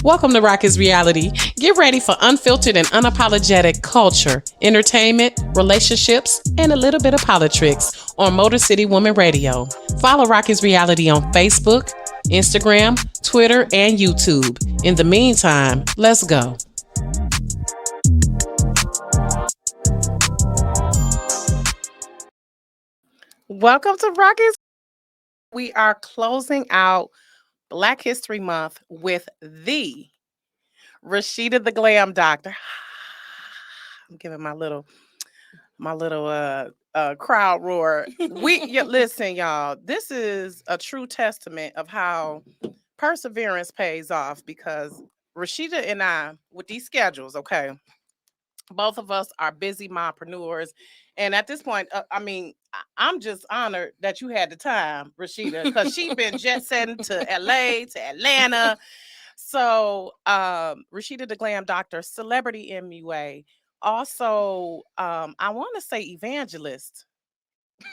Welcome to Rocki's Reality. Get ready for unfiltered and unapologetic culture, entertainment, relationships, and a little bit of politics on Motor City Woman Radio. Follow Rocki's Reality on Facebook, Instagram, Twitter, and YouTube. In the meantime, let's go. Welcome to Rocki's. We are closing out Black History Month with the Rashida the Glam Doctor. I'm giving my little crowd roar. Listen, y'all. This is a true testament of how perseverance pays off because Rashida and I, with these schedules, okay, both of us are busy mompreneurs. And at this point, I'm just honored that you had the time, Rashida, because she's been jet setting to LA, to Atlanta. So, Rashida the Glam Doctor, celebrity MUA, also, I want to say evangelist,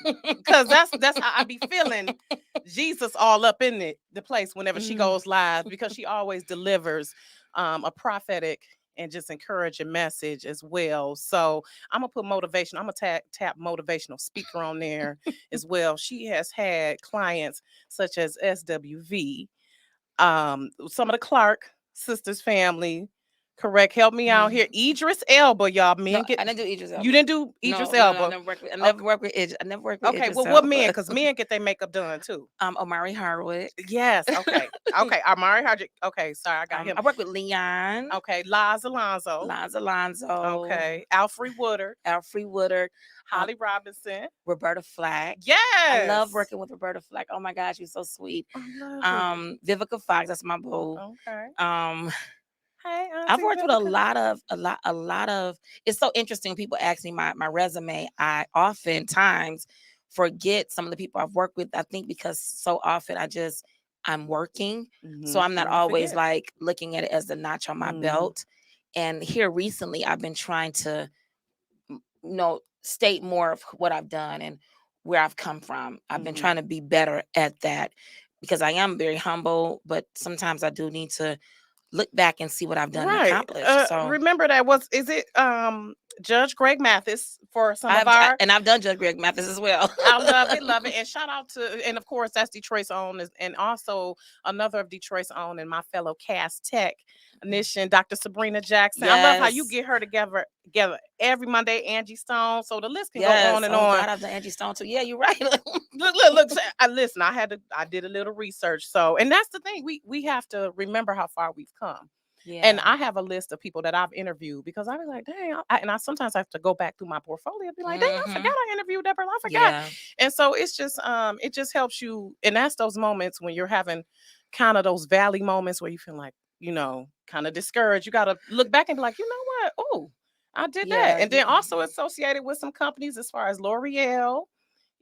because that's how I be feeling Jesus all up in the place whenever she goes live, because she always delivers a prophetic and just encouraging message as well. So I'm gonna put motivation. I'm gonna tap motivational speaker on there as well. She has had clients such as SWV, some of the Clark sisters family. Correct. Help me out here. Idris Elba, y'all. Men I didn't do Idris Elba. You didn't do Idris Elba. No, I never worked with Idris. I never worked with Okay, Idris well, Elba. what men? Because men get their makeup done too. Omari Hardwick. Yes. Okay. Okay. Omari Hardwick. Okay. Sorry, I got him. I worked with Leon. Okay. Laz Alonso. Okay. Alfred Woodard. Holly Robinson. Roberta Flack. Yes. I love working with Roberta Flack. Oh my gosh, she's so sweet. Vivica Fox. That's my boo. Okay. Hey, I've worked with a lot of. It's so interesting. People ask me my resume. I oftentimes forget some of the people I've worked with. I think because so often I'm working, so I'm not always like looking at it as the notch on my belt. And here recently, I've been trying to, state more of what I've done and where I've come from. I've been trying to be better at that because I am very humble, but sometimes I do need to look back and see what I've done and accomplished. So remember that is it Judge Greg Mathis for some of our and I've done Judge Greg Mathis as well. I love it. And shout out to, and of course that's Detroit's own, and also another of Detroit's own and my fellow cast technician, Dr. Sabrina Jackson. Yes. I love how you get her together every Monday, Angie Stone. So the list can go on and on. God, I've done Angie Stone too. Yeah, you're right. look. Listen, I did a little research. So, and that's the thing. We have to remember how far we've come. Yeah. And I have a list of people that I've interviewed because I was like, dang, I sometimes have to go back through my portfolio and be like, dang, I forgot I interviewed that person. I forgot. Yeah. And so it's just it just helps you. And that's those moments when you're having kind of those valley moments where you feel like, kind of discouraged. You got to look back and be like, you know what? Oh, I did that. And then also associated with some companies as far as L'Oreal,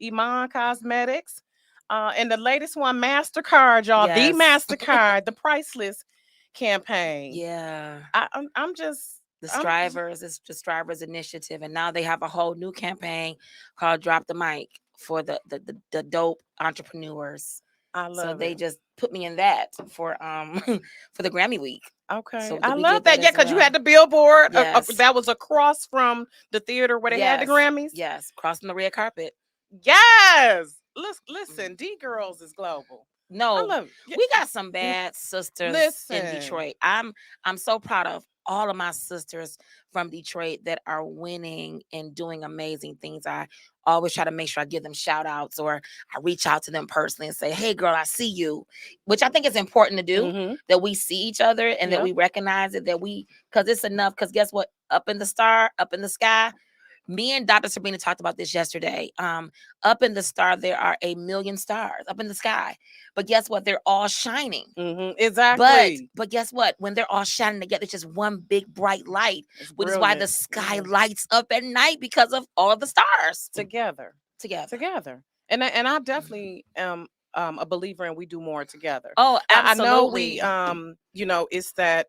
Iman Cosmetics, and the latest one, MasterCard, y'all. Yes. The MasterCard, the priceless campaign. Yeah. I'm just the Strivers. It's the Strivers initiative, and now they have a whole new campaign called Drop the Mic for the dope entrepreneurs. I love so they just put me in that for for the Grammy week. Okay, so I love that. Yeah, because you had the billboard. Yes. That was across from the theater where they had the Grammys. Yes, crossing the red carpet. Yes. Listen, D Girls is global. No, we got some bad sisters in Detroit. I'm so proud of all of my sisters from Detroit that are winning and doing amazing things. I always try to make sure I give them shout outs, or I reach out to them personally and say, hey girl, I see you, which I think is important to do, that we see each other and that we recognize it, because it's enough. Because guess what? Up in the sky, me and Dr. Sabrina talked about this yesterday. Up in the star, there are 1 million stars up in the sky. But guess what? They're all shining. Exactly. But guess what? When they're all shining together, it's just one big bright light, which is why the sky lights up at night, because of all of the stars. Together. And I definitely am a believer in we do more together. Oh, absolutely. I know it's that,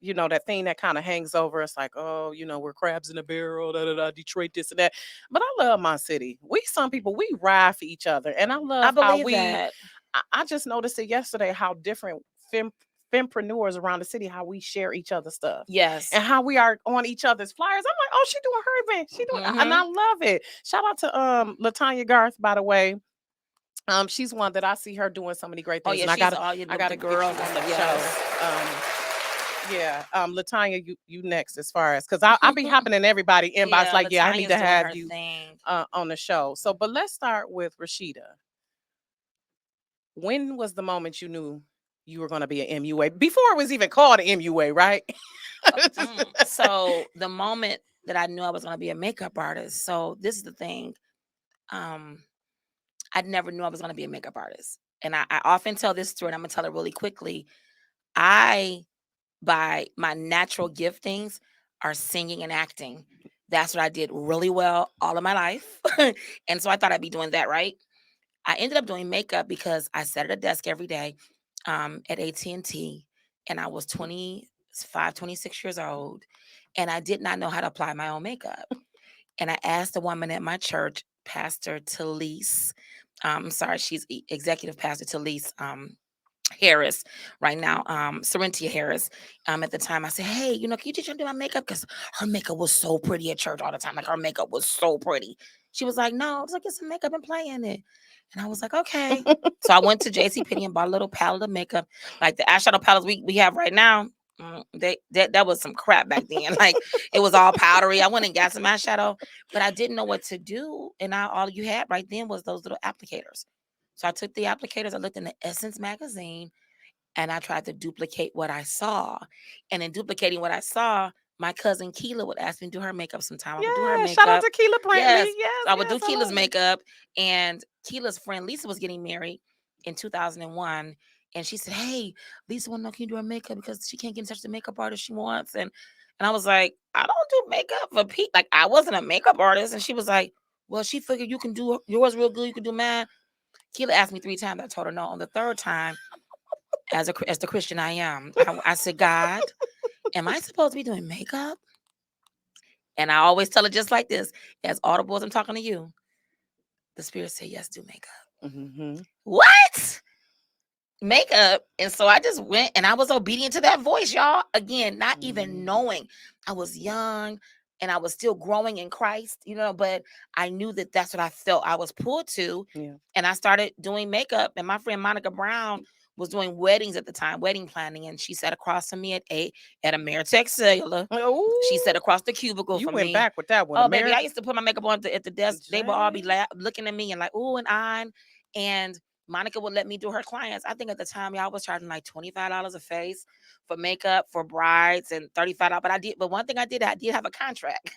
that thing that kind of hangs over us, like, oh, we're crabs in a barrel, Detroit, this and that. But I love my city. Some people, we ride for each other. And I love how that. I just noticed it yesterday, how different fempreneurs around the city, how we share each other's stuff. Yes. And how we are on each other's flyers. I'm like, oh, she doing her event. She doing, and I love it. Shout out to Latanya Garth, by the way. She's one that I see her doing so many great things. Oh yeah, and I she's gotta the girl get you on the yes. show. Yeah, Latanya, you next as far as, because I'll be hopping in everybody inbox like, yeah, I need to have you on the show. So, but let's start with Rashida. When was the moment you knew you were going to be an MUA before it was even called an MUA, right? So the moment that I knew I was going to be a makeup artist. So this is the thing. I never knew I was going to be a makeup artist. And I often tell this story, and I'm going to tell it really quickly. By my natural giftings, are singing and acting. That's what I did really well all of my life. And so I thought I'd be doing that, right? I ended up doing makeup because I sat at a desk every day at AT&T, and I was 25, 26 years old, and I did not know how to apply my own makeup. And I asked the woman at my church, Pastor Talise, she's executive pastor Talise Harris right now, Serentia Harris. At the time, I said, hey, can you teach me to do my makeup? Because her makeup was so pretty at church all the time. Like, her makeup was so pretty. She was like, no, it's like, get some makeup and play in it. And I was like, okay. So I went to JCPenney and bought a little palette of makeup, like the eyeshadow palettes we have right now. That was some crap back then. Like, it was all powdery. I went and got some eyeshadow, but I didn't know what to do. And all you had right then was those little applicators. So I took the applicators, I looked in the Essence magazine, and I tried to duplicate what I saw. And in duplicating what I saw, my cousin Keela would ask me to do her makeup sometime. I would do her makeup. Shout out to Keela Brantley. Yes. So I would do Keela's makeup. And Keela's friend Lisa was getting married in 2001. And she said, hey, Lisa want to know, can you do her makeup? Because she can't get in touch with the makeup artist she wants. And I was like, I don't do makeup for Pete. Like, I wasn't a makeup artist. And she was like, well, she figured you can do yours real good. You can do mine. Keela asked me 3 times. I told her no. On the 3rd time, as the Christian I am, I said, God, am I supposed to be doing makeup? And I always tell her just like this, as audible as I'm talking to you, the Spirit said, yes, do makeup. What? Makeup. And so I just went, and I was obedient to that voice, y'all. Again, not even knowing. I was young and I was still growing in Christ, but I knew that that's what I felt I was pulled to. Yeah. And I started doing makeup, and my friend Monica Brown was doing weddings at the time, wedding planning, and she sat across from me at Ameritech Cellular. Ooh. She sat across the cubicle from me. You went back with that one. Oh, baby, I used to put my makeup on at the desk. They would all be looking at me and like, ooh, and on. And Monica would let me do her clients. I think at the time, y'all was charging like $25 a face for makeup for brides and $35. But one thing I did have a contract.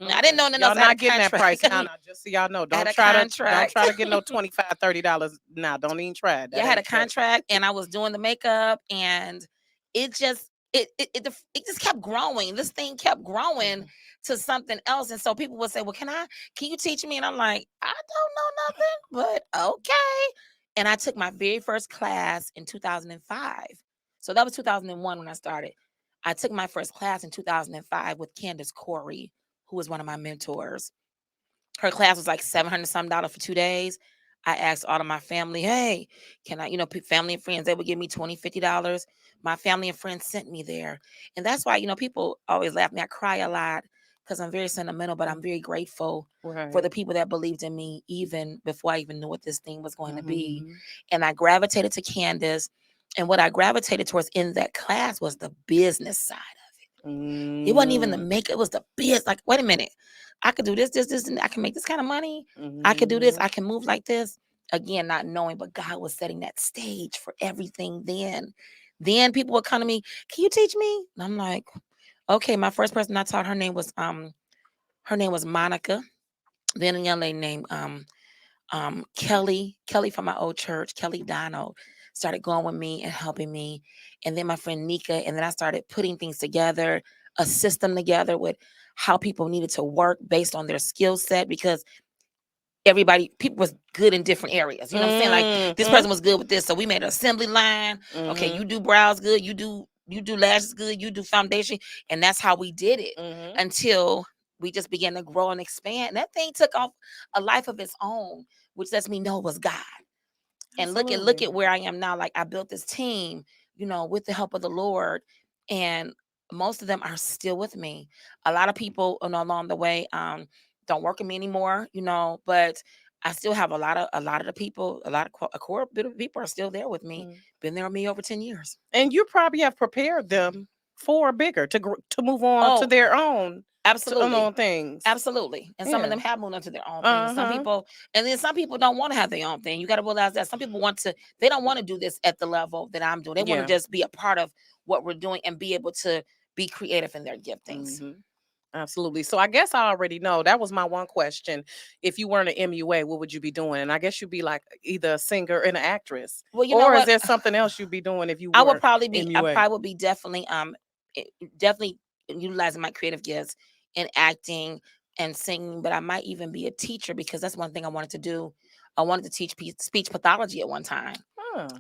Okay. I didn't know nothing else. Y'all not getting that price now. Just so y'all know, don't try to get no $25, $30 now. Don't even try. Yeah, I had a contract, and I was doing the makeup, and it just just kept growing. This thing kept growing to something else, and so people would say, "Well, can you teach me?" And I'm like, I don't know nothing, but okay. And I took my very first class in 2005. So that was 2001 when I started. I took my first class in 2005 with Candace Corey, who was one of my mentors. Her class was like $700 some for 2 days. I asked all of my family, hey, can I, family and friends, they would give me $20, $50. My family and friends sent me there. And that's why, people always laugh at me. I cry a lot because I'm very sentimental, but I'm very grateful for the people that believed in me even before I even knew what this thing was going to be. And I gravitated to Candace. And what I gravitated towards in that class was the business side of it. It wasn't even the makeup, it was the biz. Like, wait a minute. I could do this, and I can make this kind of money. I could do this. I can move like this. Again, not knowing, but God was setting that stage for everything then. Then people would come to me, can you teach me? And I'm like, okay. My first person I taught, her name was Monica. Then a young lady named Kelly from my old church, Kelly Donald, started going with me and helping me. And then my friend Nika, and then I started putting things together, a system together with how people needed to work based on their skill set, because people was good in different areas. You know what I'm saying? Like, this person was good with this. So we made an assembly line. Okay, you do brows good, you do lashes good, you do foundation. And that's how we did it until we just began to grow and expand. And that thing took off a life of its own, which lets me know it was God. And look at where I am now. Like, I built this team with the help of the Lord. And most of them are still with me. A lot of people, along the way, don't work with me anymore, but I still have a lot of the people, a core bit of people are still there with me. Been there with me over 10 years. And you probably have prepared them for bigger to move on to Oh, their own absolutely. things. Absolutely. And some of Yeah. them have moved on to their own things. Some people, and then some people don't want to have their own thing. You got to realize that some people they don't want to do this at the level that I'm doing. They want to just be a part of what we're doing and be able to be creative in their giftings. Absolutely. So I guess I already know. That was my one question. If you weren't an MUA, what would you be doing? And I guess you'd be like either a singer and an actress. Well, you know Or is what? there something else you'd be doing if you I would weren't probably be. I MUA? probably would be definitely utilizing my creative gifts in acting and singing. But I might even be a teacher because that's one thing I wanted to do. I wanted to teach speech pathology at one time.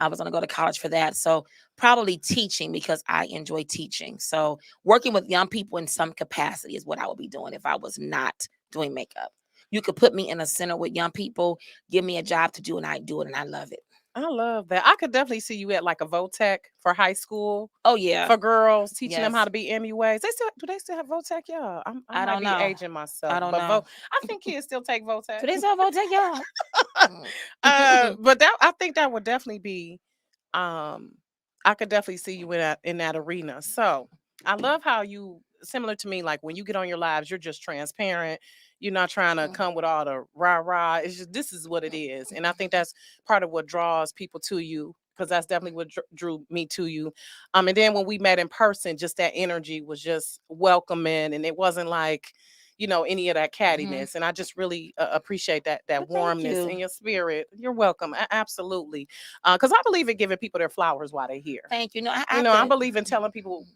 I was going to go to college for that. So probably teaching because I enjoy teaching. So working with young people in some capacity is what I would be doing if I was not doing makeup. You could put me in a center with young people, give me a job to do, and I do it, and I love it. I love that. I could definitely see you at like a Votech for high school. Oh yeah, for girls, teaching them how yes. to be MUAs. Do they still have Votech? Yeah, I I might don't be know. aging myself, I don't but know. I think kids still take Votech. Do they still Votech, y'all? But I think that would definitely be I could definitely see you in that arena. So I love how you similar to me, like when you get on your lives, you're just transparent. You're not trying to come with all the rah rah. It's just this is what it is, and I think that's part of what draws people to you because that's definitely what drew me to you. And then when we met in person, just that energy was just welcoming, and it wasn't like any of that cattiness. And I just really appreciate that warmness in your spirit. You're welcome. Absolutely. Because I believe in giving people their flowers while they're here. Thank you. No, I believe in telling people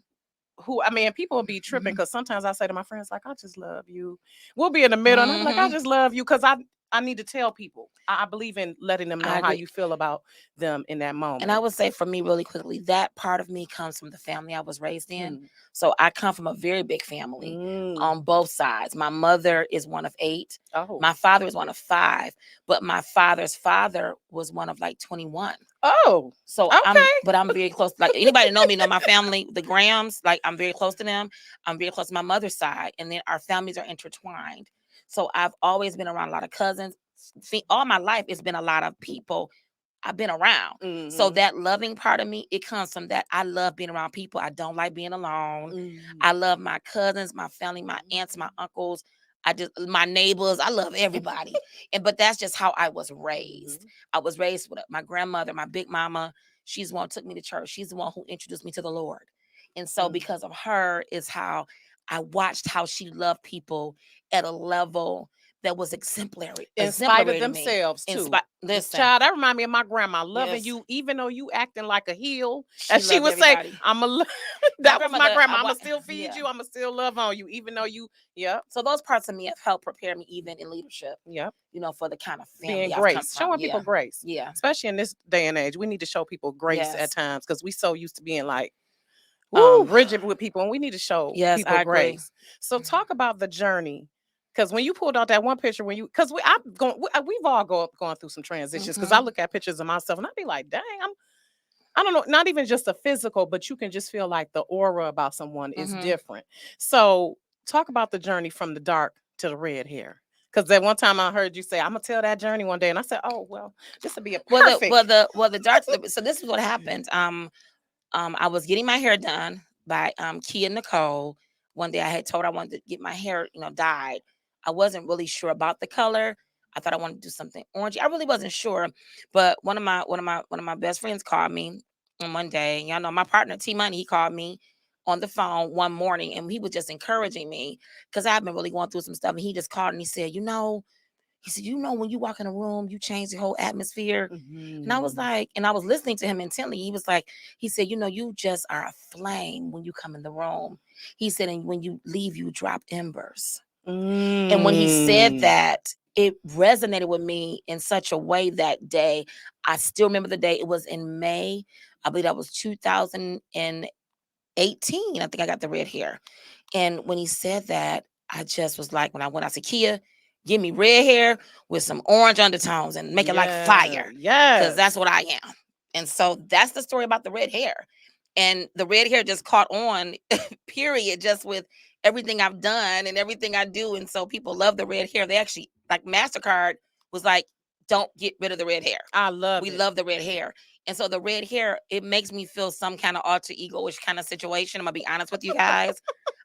people will be tripping because sometimes I say to my friends, like, I just love you. We'll be in the middle and I'm like, I just love you because I need to tell people. I believe in letting them know how you feel about them in that moment. And I would say for me, really quickly, that part of me comes from the family I was raised in. So I come from a very big family on both sides. My mother is one of 8. Oh. My father is one of 5. But my father's father was one of like 21. Oh. So I'm very close. Like anybody know me, know my family, the Grahams, like I'm very close to them. I'm very close to my mother's side. And then our families are intertwined. So I've always been around a lot of cousins. All my life, it's been a lot of people I've been around. So that loving part of me, it comes from that. I love being around people. I don't like being alone. I love my cousins, my family, my aunts, my uncles. My neighbors. I love everybody. But that's just how I was raised. I was raised with my grandmother, my big mama. She's the one who took me to church. She's the one who introduced me to the Lord. And so because of her is how I watched how she loved people at a level that was exemplary. In spite of themselves, too. Listen, child, that remind me of my grandma loving you, even though you acting like a heel. As she would everybody. say, that was my grandma. I'ma still feed you. I'ma still love on you, even though you. Yep. So those parts of me have helped prepare me even in leadership. Yep. For the kind of family being I've come grace, from. showing people grace. Yeah. Especially in this day and age, we need to show people grace at times because we so used to being like rigid with people, and we need to show people grace. So talk about the journey. Because when you pulled out that one picture, we've all gone through some transitions. Because I look at pictures of myself and I be like, dang, I don't know, not even just a physical, but you can just feel like the aura about someone is different. So talk about the journey from the dark to the red hair. Because that one time I heard you say, I'm gonna tell that journey one day, and I said, oh well, this would be a perfect. The dark. So this is what happened. I was getting my hair done by Kia Nicole. One day I had told her I wanted to get my hair, dyed. I wasn't really sure about the color. I thought I wanted to do something orangey. I really wasn't sure. But one of my best friends called me on one day. Y'all know my partner T Money. He called me on the phone one morning, and he was just encouraging me because I've been really going through some stuff. And he just called and he said, he said, when you walk in a room, you change the whole atmosphere. And I was like, and I was listening to him intently. He said, you just are a flame when you come in the room. He said, and when you leave, you drop embers. And when he said that, it resonated with me in such a way that day. I still remember the day. It was in May. I believe that was 2018. I think I got the red hair. And when he said that, I just was like, when I went out to Kia, give me red hair with some orange undertones and make it like fire. Yeah. Because that's what I am. And so that's the story about the red hair. And the red hair just caught on, period, just with everything I've done and everything I do. And so people love the red hair. They actually, like, MasterCard was like, don't get rid of the red hair. I love We it. love the red hair. And so the red hair, it makes me feel some kind of alter ego-ish kind of situation. I'm gonna be honest with you guys.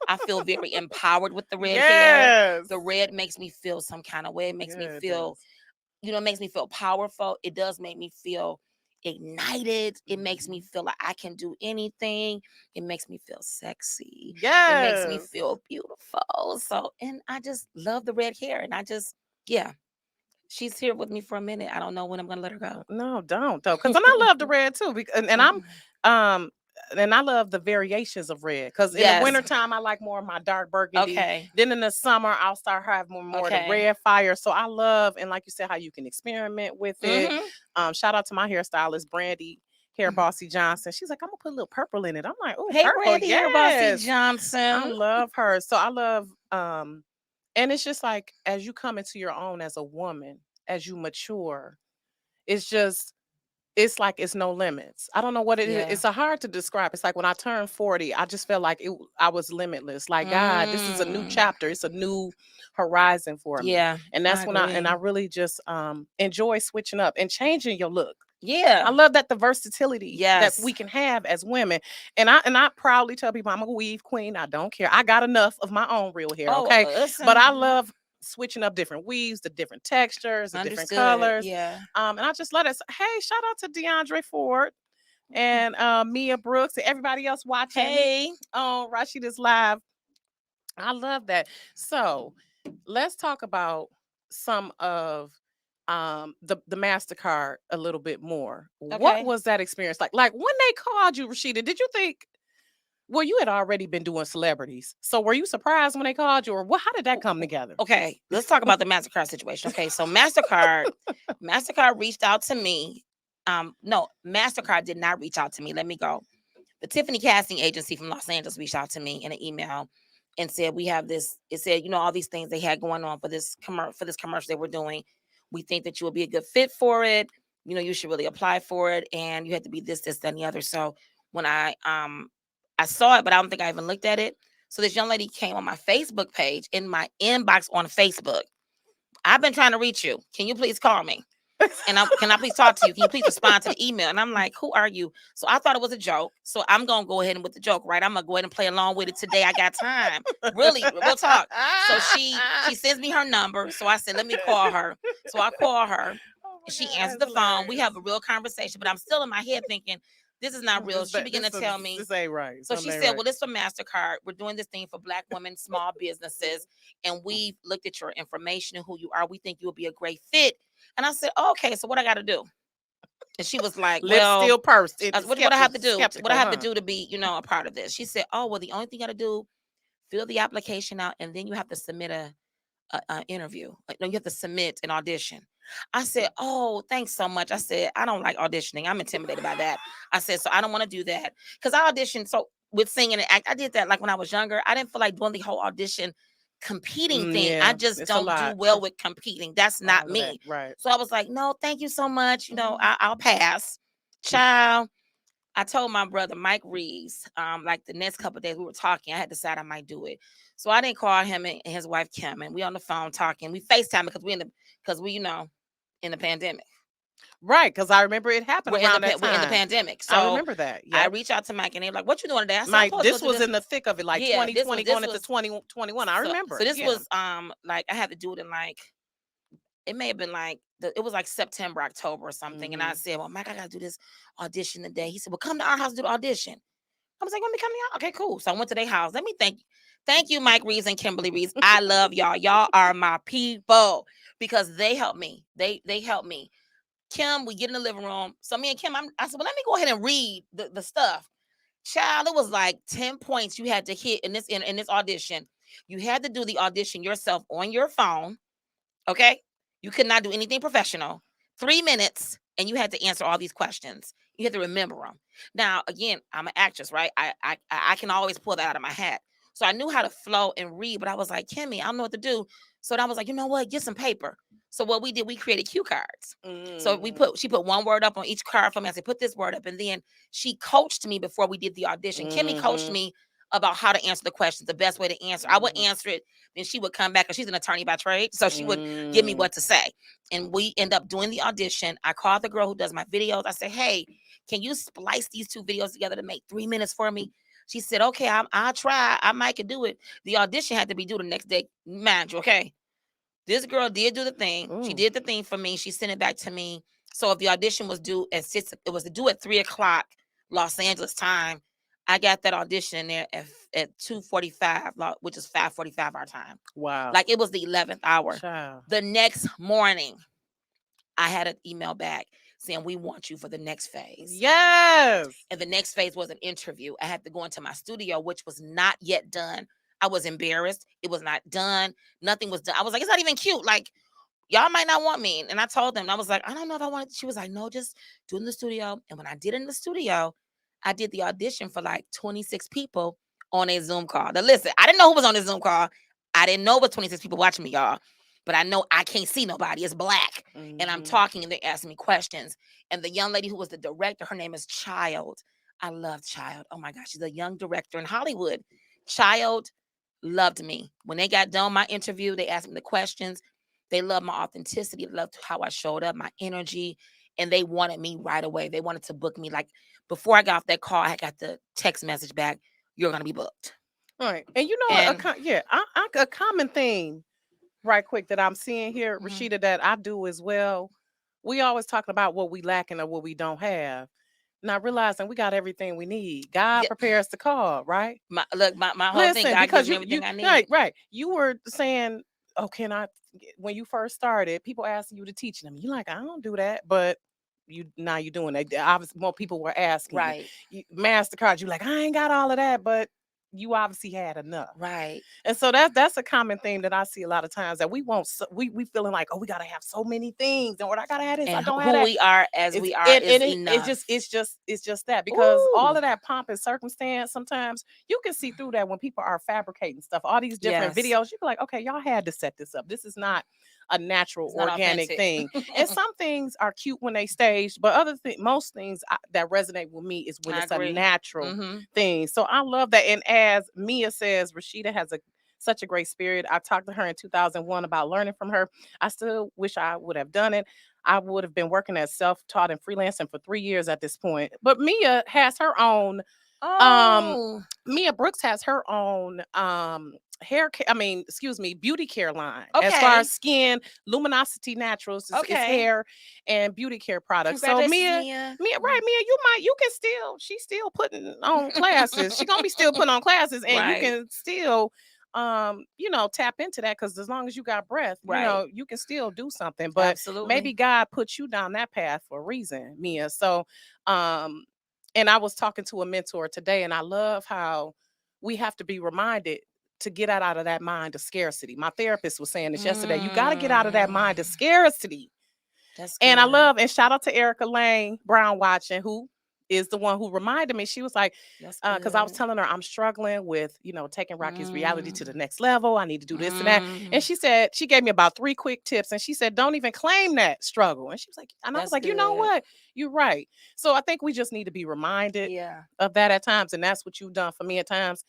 I feel very empowered with the red hair. Yes. The red makes me feel some kind of way. It makes me Yeah, it feel, does. it makes me feel powerful. It does make me feel ignited. It makes me Mhm. feel like I can do anything. It makes me feel sexy. It makes me Yes. feel beautiful. So, and I just love the red hair. And I just, yeah, she's here with me for a minute. I don't know when I'm gonna let her go. No, don't though, because I love the red too. And I'm um and I love the variations of red. Because in the Yes. wintertime, I like more of my dark burgundy. Okay. Then in the summer, I'll start having more of the Okay. red fire. So I love, and like you said, how you can experiment with it. Mm-hmm. Shout out to my hairstylist, Brandy Hair Bossy Johnson. She's like, I'm gonna put a little purple in it. I'm like, oh, Hey, purple, Brandy Hair Bossy yes. I Johnson. love her. So I love and it's just like as you come into your own as a woman, as you mature, it's just it's like it's no limits. I don't know what it is. Yeah. It's a hard to describe. It's like when I turned 40, I just felt like I was limitless. Like, God, this is a new Mm. chapter. It's a new horizon for me. Yeah, And I that's when I agree. really just enjoy switching up and changing your look. Yeah. I love that the versatility that Yes. we can have as women. And I proudly tell people I'm a weave queen. I don't care. I got enough of my own real hair, Oh, okay? But I listen. love switching up different weaves, the different textures, the different Understood. colors. Yeah. And I just let it. Hey, shout out to DeAndre Ford and Mia Brooks and everybody else watching Hey. on Rashida's Live. I love that. So let's talk about some of the MasterCard a little bit more. What Okay. was that experience like? Like when they called you, Rashida, did you think, well, you had already been doing celebrities. So were you surprised when they called you, or what, how did that come together? Okay. Let's talk about the MasterCard situation. Okay. So MasterCard reached out to me. No, MasterCard did not reach out to me. Let me go. The Tiffany casting agency from Los Angeles reached out to me in an email and said, we have this. It said, all these things they had going on for this commercial they were doing. We think that you will be a good fit for it. You should really apply for it, and you have to be this, this, that, and the other. So when I saw it, but I don't think I even looked at it. So this young lady came on my Facebook page, in my inbox on Facebook. I've been trying to reach you. Can you please call me? And can I please talk to you? Can you please respond to the email? And I'm like, who are you? So I thought it was a joke. So I'm gonna go ahead and with the joke, right? I'm gonna go ahead and play along with it today. I got time. Really, real talk. So she sends me her number. So I said, let me call her. So I call her. Oh my She God, answers that's the phone. We hilarious. have a real conversation, but I'm still in my head thinking, this is not real. She began to tell me. This ain't right. So she Something ain't said, right. well, this for MasterCard. We're doing this thing for Black women, small businesses, and we've looked at your information and who you are. We think you'll be a great fit. And I said, oh, okay, so what I got to do? And she was like, Lips well, still pursed. what I have to do? What I Skeptical, have to huh? do to be, a part of this? She said, oh, well, the only thing you got to do, fill the application out, and then you have to submit a interview. Like, no, you have to submit an audition. I said, oh, thanks so much. I said, I don't like auditioning. I'm intimidated by that. I said, so I don't want to do that. Because I auditioned with singing and act. I did that like when I was younger. I didn't feel like doing the whole audition competing thing. I Yeah, just it's a don't do lot. well with competing. That's not All of that, me. right. So I was like, no, thank you so much. Mhm. I'll pass. Child. I told my brother Mike Reeves, like the next couple of days we were talking, I had decided I might do it. So I didn't call him and his wife Kim, and we on the phone talking. We FaceTime because we in the pandemic. Right, because I remember it happened around that We're in the time. pandemic. I So remember that. I Yep. reached out to Mike and they're like, "What you doing today?" I said, "I'm Mike, supposed to go this to was this." in the thick of it, like Yeah, 2020 this going into was 2021. I so remember. this Yeah. was like I had to do it in like it may have been like it was like September, October or something. And I Hmm. said, "Well, Mike, I gotta do this audition today." He said, "Well, come to our house to do the audition." I was like, "Let me come to y'all." Okay, cool. So I went to their house. Let me thank you, Mike Reeves and Kimberly Reeves. I love y'all. Y'all are my people because they helped me. They helped me. Kim, we get in the living room. So me and Kim, I said, well, let me go ahead and read the stuff. Child, it was like 10 points you had to hit in this audition. You had to do the audition yourself on your phone. Okay. You could not do anything professional. 3 minutes, and you had to answer all these questions. You had to remember them. Now, again, I'm an actress, right? I can always pull that out of my hat. So I knew how to flow and read, but I was like, Kimmy, I don't know what to do. So I was like, you know what? Get some paper. So what we did, we created cue cards. So she put one word up on each card for me. I said, put this word up. And then she coached me before we did the audition. Kimmy coached me about how to answer the questions, the best way to answer. I would answer it, then she would come back, and she's an attorney by trade. So she would give me what to say. And we end up doing the audition. I called the girl who does my videos. I said, hey, can you splice these 2 videos together to make 3 minutes for me? She said, okay, I'll try. I might could do it. The audition had to be due the next day. Mind you, okay? This girl did do the thing. Ooh. She did the thing for me. She sent it back to me. So if the audition was due at 6, it was due at 3:00 Los Angeles time. I got that audition there at 2:45, which is 5:45 our time. Wow. Like it was the 11th hour. Child. The next morning, I had an email back saying, we want you for the next phase. Yes. And the next phase was an interview. I had to go into my studio, which was not yet done. I was embarrassed. It was not done. Nothing was done. I was like, it's not even cute. Like, y'all might not want me. And I told them, I was like, I don't know if I want it. She was like, no, just do it in the studio. And when I did it in the studio, I did the audition for like 26 people on a Zoom call. Now listen, I didn't know who was on the Zoom call. I didn't know what 26 people watching me, y'all. But I know I can't see nobody. It's black. And I'm talking and they're asking me questions. And the young lady who was the director, her name is Child. I love Child. Oh my gosh, she's a young director in Hollywood. Child loved me. When they got done my interview, they asked me the questions. They loved my authenticity. They loved how I showed up, my energy. And they wanted me right away. They wanted to book me. Like before I got off that call, I got the text message back, you're going to be booked. All right. And you know, a common thing right quick that I'm seeing here, Rashida, that I do as well. We always talking about what we lacking or what we don't have. Not realizing we got everything we need. God prepares the call, right? My whole thing, God gives me everything I need. Right. You were saying, oh, when you first started, people asking you to teach them. You're like, I don't do that, but now you're doing that. Obviously, more people were asking. Right. MasterCard, you're like, I ain't got all of that, but you obviously had enough. Right. And so that's a common theme that I see a lot of times, that we feeling like, oh, we gotta have so many things, or I gotta have this, and I don't who have that. We are as we are is enough. It's just that, because all of that pomp and circumstance, sometimes you can see through that when people are fabricating stuff, all these different videos. You be like, okay, y'all had to set this up. This is not a natural, organic thing. And some things are cute when they staged, but most things that resonate with me is when it's a natural thing. So I love that. And as Mia says, Rashida has such a great spirit. I talked to her in 2001 about learning from her. I still wish I would have done it. I would have been working as self-taught and freelancing for 3 years at this point. But Mia has her own Mia Brooks has her own beauty care line. Okay. As far as skin, Luminosity Naturals is hair and beauty care products. So Mia, she's still putting on classes. She's gonna be still putting on classes, and you can still tap into that, because as long as you got breath, you can still do something. But maybe God put you down that path for a reason, Mia. So and I was talking to a mentor today, and I love how we have to be reminded to get out of that mind of scarcity. My therapist was saying this yesterday. You got to get out of that mind of scarcity. That's good. And I love, and shout out to Erica Lane Brown watching, who is the one who reminded me. She was like, because I was telling her I'm struggling with, taking Rocki's reality to the next level. I need to do this and that. And she said, she gave me about 3 quick tips, and she said, don't even claim that struggle. And she was like, and I was like, you know what? You're right. So I think we just need to be reminded of that at times. And that's what you've done for me at times.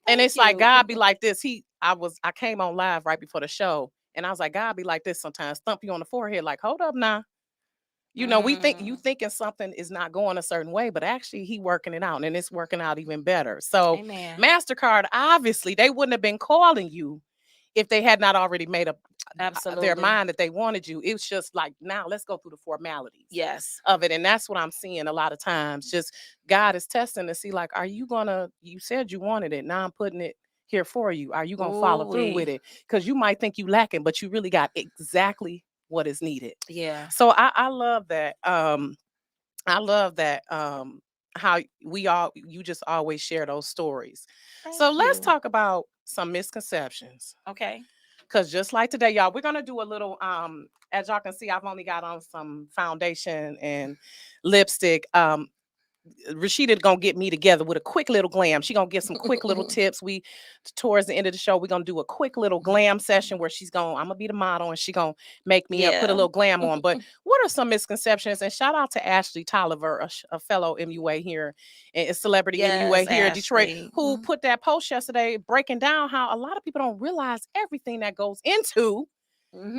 And it's like, God be like this. I came on live right before the show, and I was like, God be like this sometimes, thump you on the forehead, like, hold up now. We think you thinking something is not going a certain way, but actually he working it out, and it's working out even better. So MasterCard, obviously they wouldn't have been calling you if they had not already made up their mind that they wanted you. It was just like, now let's go through the formalities of it. And that's what I'm seeing a lot of times. Just God is testing to see, like, you said you wanted it. Now I'm putting it here for you. Are you going to follow through with it? Because you might think you lacking, but you really got exactly what is needed. Yeah. So I love that. I love that. How you just always share those stories. So let's talk about some misconceptions. Okay. Because just like today, y'all, we're gonna do a little as y'all can see, I've only got on some foundation and lipstick. Rashida gonna get me together with a quick little glam. She gonna get some quick little tips. We towards the end of the show, we're gonna do a quick little glam session where I'm gonna be the model and she gonna make me up, put a Yeah. little glam on. But what are some misconceptions? And shout out to Ashley Tolliver, a fellow MUA here, and celebrity MUA Yes, here in Detroit, Ashley. who put that post yesterday breaking down how a lot of people don't realize everything that goes into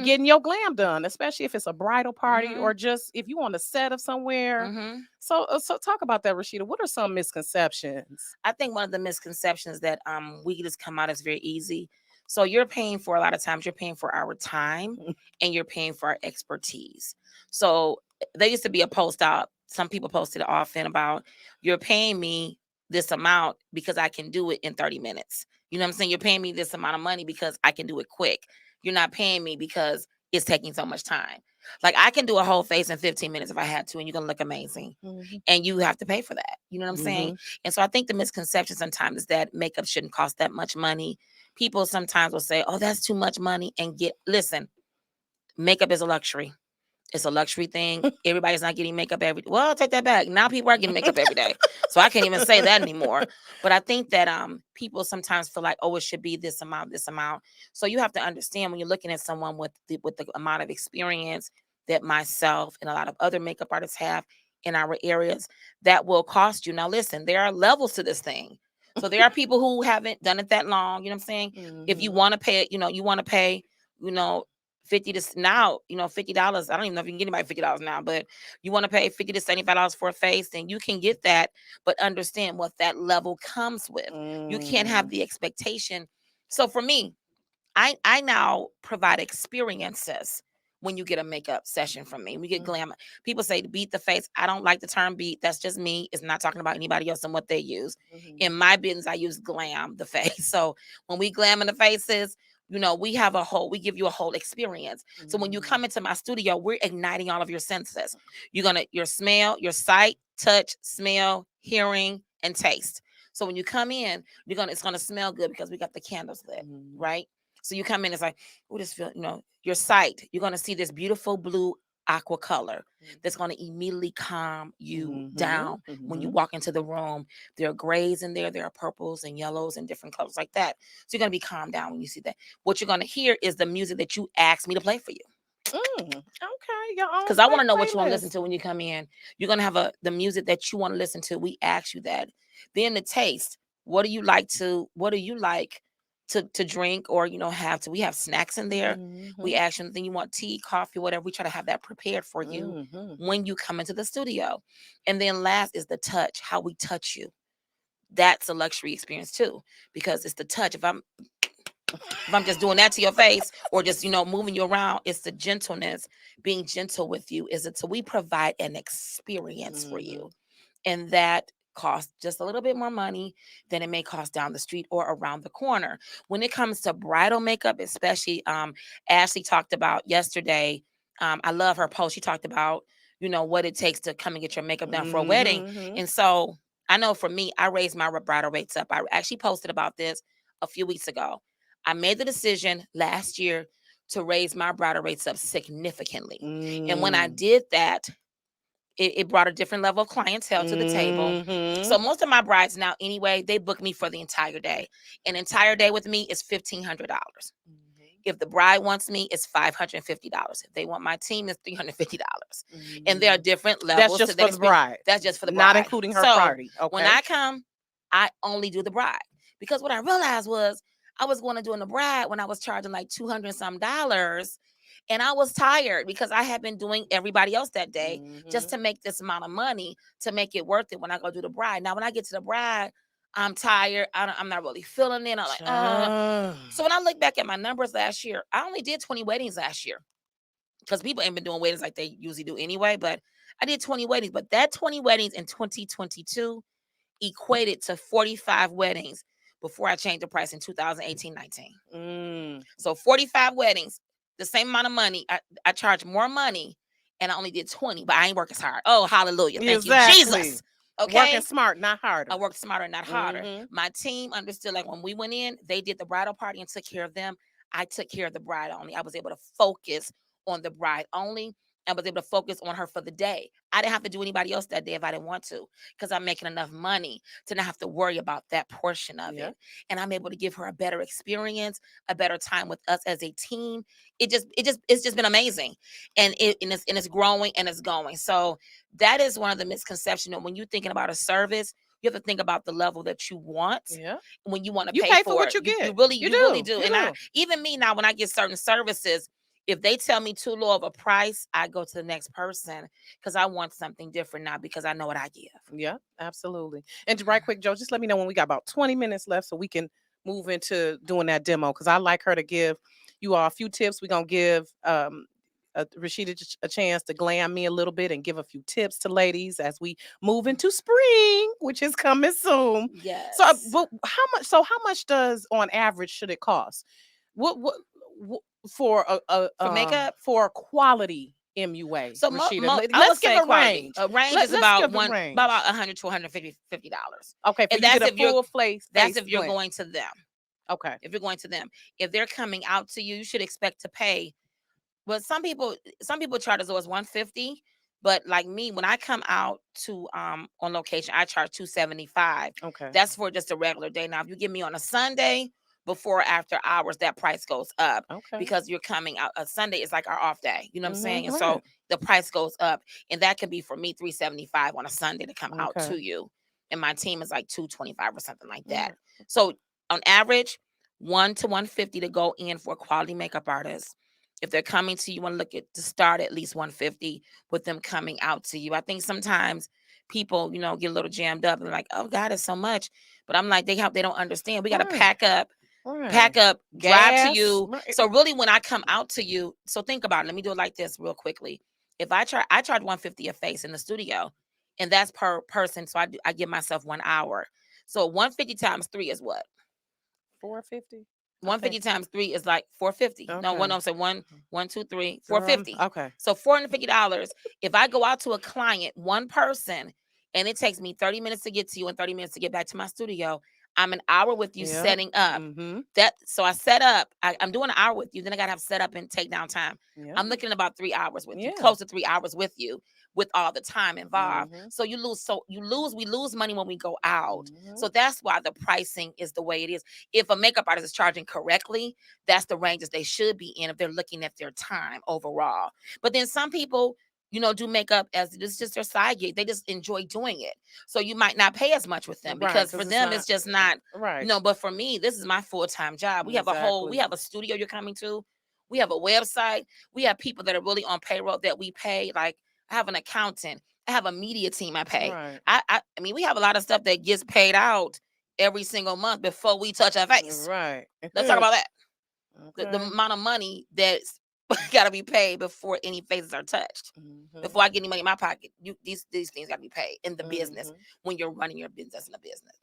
getting your glam done, especially if it's a bridal party or just if you on the set of somewhere. So talk about that, Rashida. What are some misconceptions? I think one of the misconceptions that we just come out as very easy. So you're paying for, a lot of times you're paying for our time and you're paying for our expertise. So there used to be a post out, some people posted it often about, you're paying me this amount because I can do it in 30 minutes. You know what I'm saying? You're paying me this amount of money because I can do it quick. You're not paying me because it's taking so much time. Like, I can do a whole face in 15 minutes if I had to, and you're gonna look amazing. And you have to pay for that. You know what I'm saying? And so I think the misconception sometimes is that makeup shouldn't cost that much money. People sometimes will say, oh, that's too much money. And listen, makeup is a luxury. It's a luxury thing. Everybody's not getting makeup every day. Well, I'll take that back. Now people are getting makeup every day. So I can't even say that anymore. But I think that people sometimes feel like, oh, it should be this amount, this amount. So you have to understand, when you're looking at someone with the amount of experience that myself and a lot of other makeup artists have in our areas, that will cost you. Now listen, there are levels to this thing. So there are people who haven't done it that long. You know what I'm saying? If you want to pay it, you want to pay, you know, 50 to now, $50. I don't even know if you can get anybody $50 now, but you want to pay $50 to $75 for a face, then you can get that. But understand what that level comes with. You can't have the expectation. So for me, I now provide experiences when you get a makeup session from me. We get glam. People say to beat the face. I don't like the term beat. That's just me. It's not talking about anybody else and what they use. In my business, I use glam the face. So when we glam in the faces, we give you a whole experience. So when you come into my studio, we're igniting all of your senses. Your smell, your sight, touch, smell, hearing, and taste. So when you come in, it's gonna smell good because we got the candles lit, right? So you come in, it's like, oh, this feel, your sight. You're gonna see this beautiful blue aqua color that's gonna immediately calm you down when you walk into the room. There are grays in there, there are purples and yellows and different colors like that. So you're gonna be calmed down when you see that. What you're gonna hear is the music that you asked me to play for you. Okay, your own Because I want to know what you want to playlist. listen to when you come in. You're gonna have the music that you want to listen to. We ask you that. Then the taste. What do you like to drink or have to? We have snacks in there. We ask you anything you want, tea, coffee, whatever. We try to have that prepared for you when you come into the studio. And then last is the touch, how we touch you. That's a luxury experience too, because it's the touch. If I'm just doing that to your face or just, moving you around, it's the gentleness, being gentle with you. So we provide an experience for you. And that costs just a little bit more money than it may cost down the street or around the corner. When it comes to bridal makeup, especially, Ashley talked about yesterday. I love her post. She talked about, what it takes to come and get your makeup done for a wedding. And so I know for me, I raised my bridal rates up. I actually posted about this a few weeks ago. I made the decision last year to raise my bridal rates up significantly. And when I did that, it brought a different level of clientele to the table. So most of my brides now, anyway, they book me for the entire day. An entire day with me is $1,500. If the bride wants me, it's $550. If they want my team, it's $350. And there are different levels. That's just for the bride. That's just for the bride. Not including her party. Okay. When I come, I only do the bride. Because what I realized was I was going to do the bride when I was charging like $200 and some dollars. And I was tired because I had been doing everybody else that day just to make this amount of money to make it worth it when I go do the bride. Now, when I get to the bride, I'm tired. I'm not really feeling it. I'm like, So when I look back at my numbers last year, I only did 20 weddings last year because people ain't been doing weddings like they usually do anyway. But I did 20 weddings. But that 20 weddings in 2022 equated to 45 weddings before I changed the price in 2018-19. So 45 weddings, the same amount of money. I charge more money and I only did 20, but I ain't work as hard. Oh, hallelujah. Thank you, Jesus. Okay. Working smart, not harder. I worked smarter, not harder. My team understood, like when we went in, they did the bridal party and took care of them. I took care of the bride only. I was able to focus on the bride only. I was able to focus on her for the day. I didn't have to do anybody else that day if I didn't want to, because I'm making enough money to not have to worry about that portion of Yeah. it. And I'm able to give her a better experience, a better time with us as a team. It's just been amazing. And it's growing and it's going. So that is one of the misconceptions. When you're thinking about a service, you have to think about the level that you want Yeah. when you want to You pay pay for for what it. you You get. really, You you really do. do. You And I do. even me now, when I get certain services, if they tell me too low of a price, I go to the next person because I want something different now because I know what I give. Yeah, absolutely. And right quick, Joe, just let me know when we got about 20 minutes left so we can move into doing that demo, because I like her to give you all a few tips. We're going to give Rashida a chance to glam me a little bit and give a few tips to ladies as we move into spring, which is coming soon. So, Yes. but how much does on average should it cost? What for For makeup? for a quality MUA, So Rashida? I Let's would give say a quality. range. A range is Let's about give the one about range. 100 to 150 dollars. Okay, for And you to that's get a if you're full face that's if you're blend. going to them. Okay. If you're going to them. If they're coming out to you, you should expect to pay. But some people charge as low as 150. But like me, when I come out to on location, I charge 275. Okay. That's for just a regular day. Now, if you give me on a Sunday before or after hours, that price goes up Okay. because you're coming out. A Sunday is like our off day. You know what I'm saying? And so Right. the price goes up. And that can be for me 375 on a Sunday to come out Okay. to you. And my team is like 225 or something like All that. right. So on average, 1 to 150 to go in for a quality makeup artist. If they're coming to you and look at to start at least 150 with them coming out to you. I think sometimes people, get a little jammed up and like, oh God, it's so much. But I'm like, they don't understand. We got to Right. pack Right. up, drive to Gas. you. Right. So really when I come out to you, so think about it. Let me do it like this real quickly. If I charge 150 a face in the studio, and that's per person. So I give myself 1 hour. So 150 times three is what? 450. I 150 think. times 3 is like 450. No, Okay. I'm saying one, two, three, four Girl, fifty. okay. So $450. If I go out to a client, one person, and it takes me 30 minutes to get to you and 30 minutes to get back to my studio, I'm an hour with you Yeah. setting up. Mm-hmm. So I set up, I'm doing an hour with you, then I gotta have set up and take down time. Yeah. I'm looking at about 3 hours with you, Yeah. close to 3 hours with you, with all the time involved. Mm-hmm. We lose money when we go out. Mm-hmm. So that's why the pricing is the way it is. If a makeup artist is charging correctly, that's the ranges they should be in if they're looking at their time overall. But then some people, do makeup as it's just their side gig. They just enjoy doing it. So you might not pay as much with them Right, because for because it's them not it's just not, right. but for me, this is my full-time job. We Exactly. have a studio you're coming to. We have a website. We have people that are really on payroll that we pay. Like I have an accountant. I have a media team I pay. Right. I mean, we have a lot of stuff that gets paid out every single month before we touch our face. Right. Let's talk about that. The Okay. amount of money that's got to be paid before any faces are touched. Mm-hmm. Before I get any money in my pocket, these things got to be paid in the business Mm-hmm. when you're running your business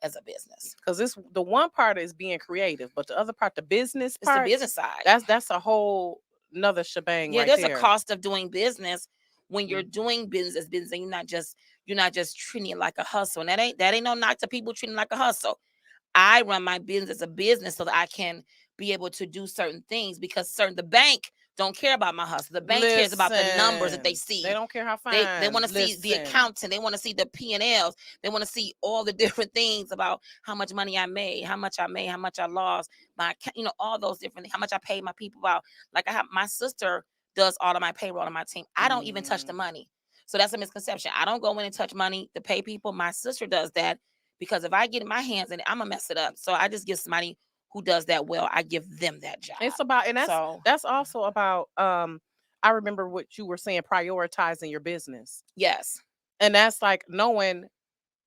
as a business. Because this the one part is being creative, but the other part, the business It's the part, business side. that's a whole another shebang Yeah, right there's a there. cost of doing business when you're Mm. doing business, and you're not just treating it like a hustle. And that ain't no knock to people treating it like a hustle. I run my business as a business so that I can be able to do certain things because the bank don't care about my hustle. The bank cares about the numbers that they Listen, they see. don't care how They fine. want to see the Listen. accountant. They want to see the P&Ls. They want to see all the different things about how much money I made, how much I made, how much I lost, all those different things, how much I paid my people out. Like I have my sister does all of my payroll on my team. I don't even touch the money. So that's a misconception. I don't go in and touch money to pay people. My sister does that because if I get in my hands and I'm gonna mess it up. So I just give somebody who does that well. I give them that job. It's about, and So that's also about I remember what you were saying, prioritizing your business. yes, And that's like knowing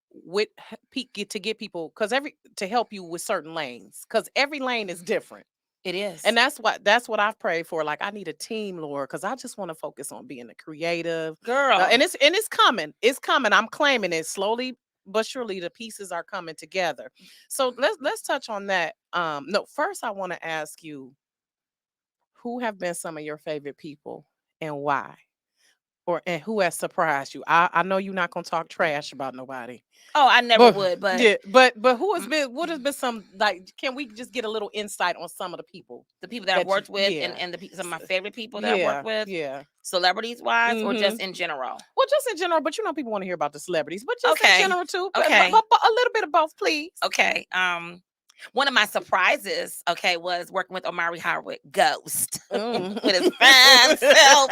what to get people, because every to help you with certain lanes, because every lane is different. it is. And that's what I've prayed for. Like, I need a team, Lord, because I just want to focus on being a creative. Girl. And it's coming. It's coming. I'm claiming it slowly but surely. The pieces are coming together. So let's touch on that. No, first I want to ask you, who have been some of your favorite people and why? and who has surprised you? I know you're not gonna talk trash about nobody. Oh, I never But would, but yeah, but who has mm, been what has been some like can we just get a little insight on some of the people the people that I've that you worked with yeah. and some of my S- favorite people that I've worked Yeah, with, yeah. celebrities wise, or Mm-hmm. just in general? Well, just in general, but people want to hear about the celebrities, but just in Okay. general too. Okay. But a little bit of both, please. Okay. One of my surprises, okay, was working with Omari Howard, Ghost, Mm. with his fine self.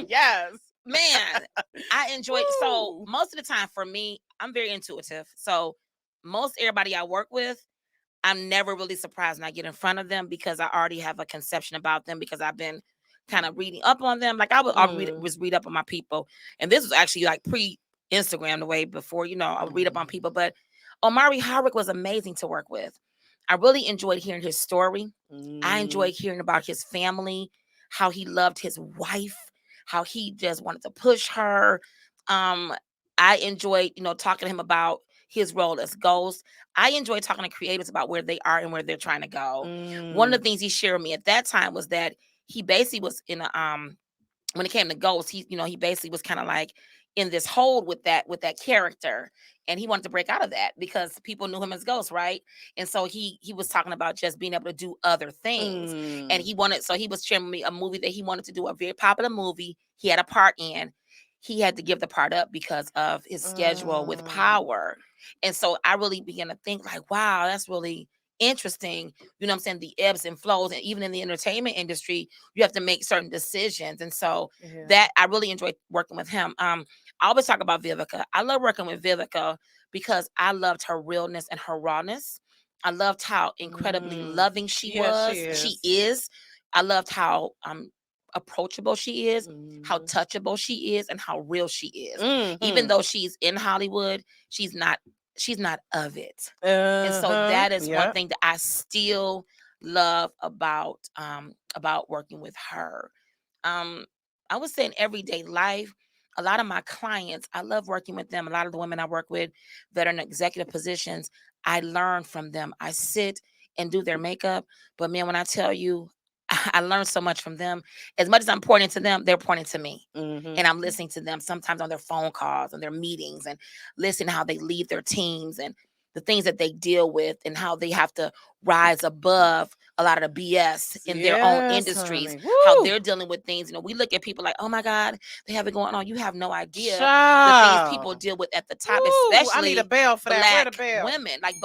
Yes. Man, I enjoy. So Woo. most of the time for me, I'm very intuitive. So most everybody I work with, I'm never really surprised when I get in front of them because I already have a conception about them because I've been kind of reading up on them. Like Mm. was read up on my people, and this was actually like pre Instagram, the way before I would read up on people. But Omari Hardwick was amazing to work with. I really enjoyed hearing his story. I Mm. enjoyed hearing about his family, how he loved his wife, how he just wanted to push her. Um, I enjoyed, talking to him about his role as Ghost. I enjoy talking to creatives about where they are and where they're trying to go. One of Mm. the things he shared with me at that time was that he basically was in a when it came to Ghost, he basically was kind of like in this hold with that character, and he wanted to break out of that because people knew him as Ghost, right? And so he was talking about just being able to do other things, and Mm. he was sharing with me a movie that he wanted to do, a very popular movie he had a part in. He had to give the part up because of his schedule with Mm. Power, and so I really began to think like, wow, that's really interesting. You know what I'm saying? The ebbs and flows, and even in the entertainment industry, you have to make certain decisions. And so Yeah. that I really enjoyed working with him. I always talk about Vivica. I love working with Vivica because I loved her realness and her rawness. I loved how incredibly Mm. loving she Yes, she was. She is. is. I loved how approachable she is, how Mm. touchable she is, and how real she is. Even Mm-hmm. though she's in Hollywood, she's not of it. And so Uh-huh. that is one Yep. thing that I still love about working with her. Um, I would say in everyday life, a lot of my clients, I love working with them. A lot of the women I work with that are in executive positions, I learn from them. I sit and do their makeup. But man, when I tell you, I learn so much from them. As much as I'm pointing to them, they're pointing to me. Mm-hmm. And I'm listening to them sometimes on their phone calls and their meetings, and listen how they lead their teams and the things that they deal with and how they have to rise above a lot of the BS in their own Yes, industries, honey. how Woo! they're dealing with things. We look at people like, oh my God, they have it going on. You have no idea the things people Child. deal with at the top, Woo! I need a especially bell for that. Where the black bell? women. Like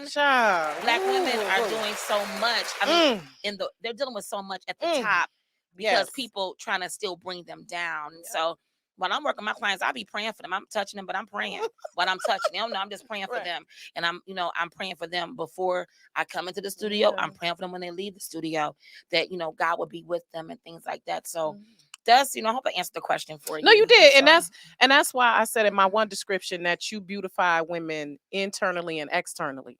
Child. black Woo, women woo, are woo. doing so much. I mean, Mm. they're dealing with so much at the Mm. top because Yes. people trying to still bring them down. And Yep. so when I'm working with my clients, I be praying for them. I'm touching them, but I'm praying when I'm touching them. No, I'm just praying for Right. them. And I'm praying for them before I come into the studio. Yeah. I'm praying for them when they leave the studio, that, God will be with them and things like that. So Mm. I hope I answered the question for No, you you. did, So and that's why I said in my one description that you beautify women internally and externally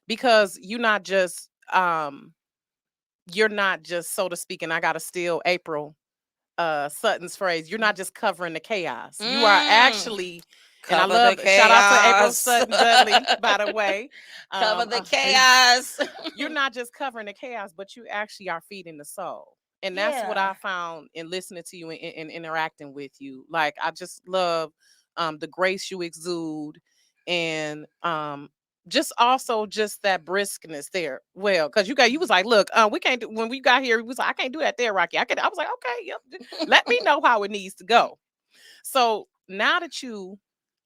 because you're not just so to speak, and I gotta steal April Sutton's phrase. You're not just covering the chaos. You are mm, actually, and I cover the love shout out to April chaos. Sutton Dudley, by the way. Cover the Uh, chaos. you're not just covering the chaos, but you actually are feeding the soul. And that's what Yeah. I found in listening to you and interacting with you. Like I just love the grace you exude and just also just that briskness there. Well, because you was like, look, we can't do when we got here, we was like, I can't do that there, Rocky. I was like, okay, yep. Let me know how it needs to go. So now that you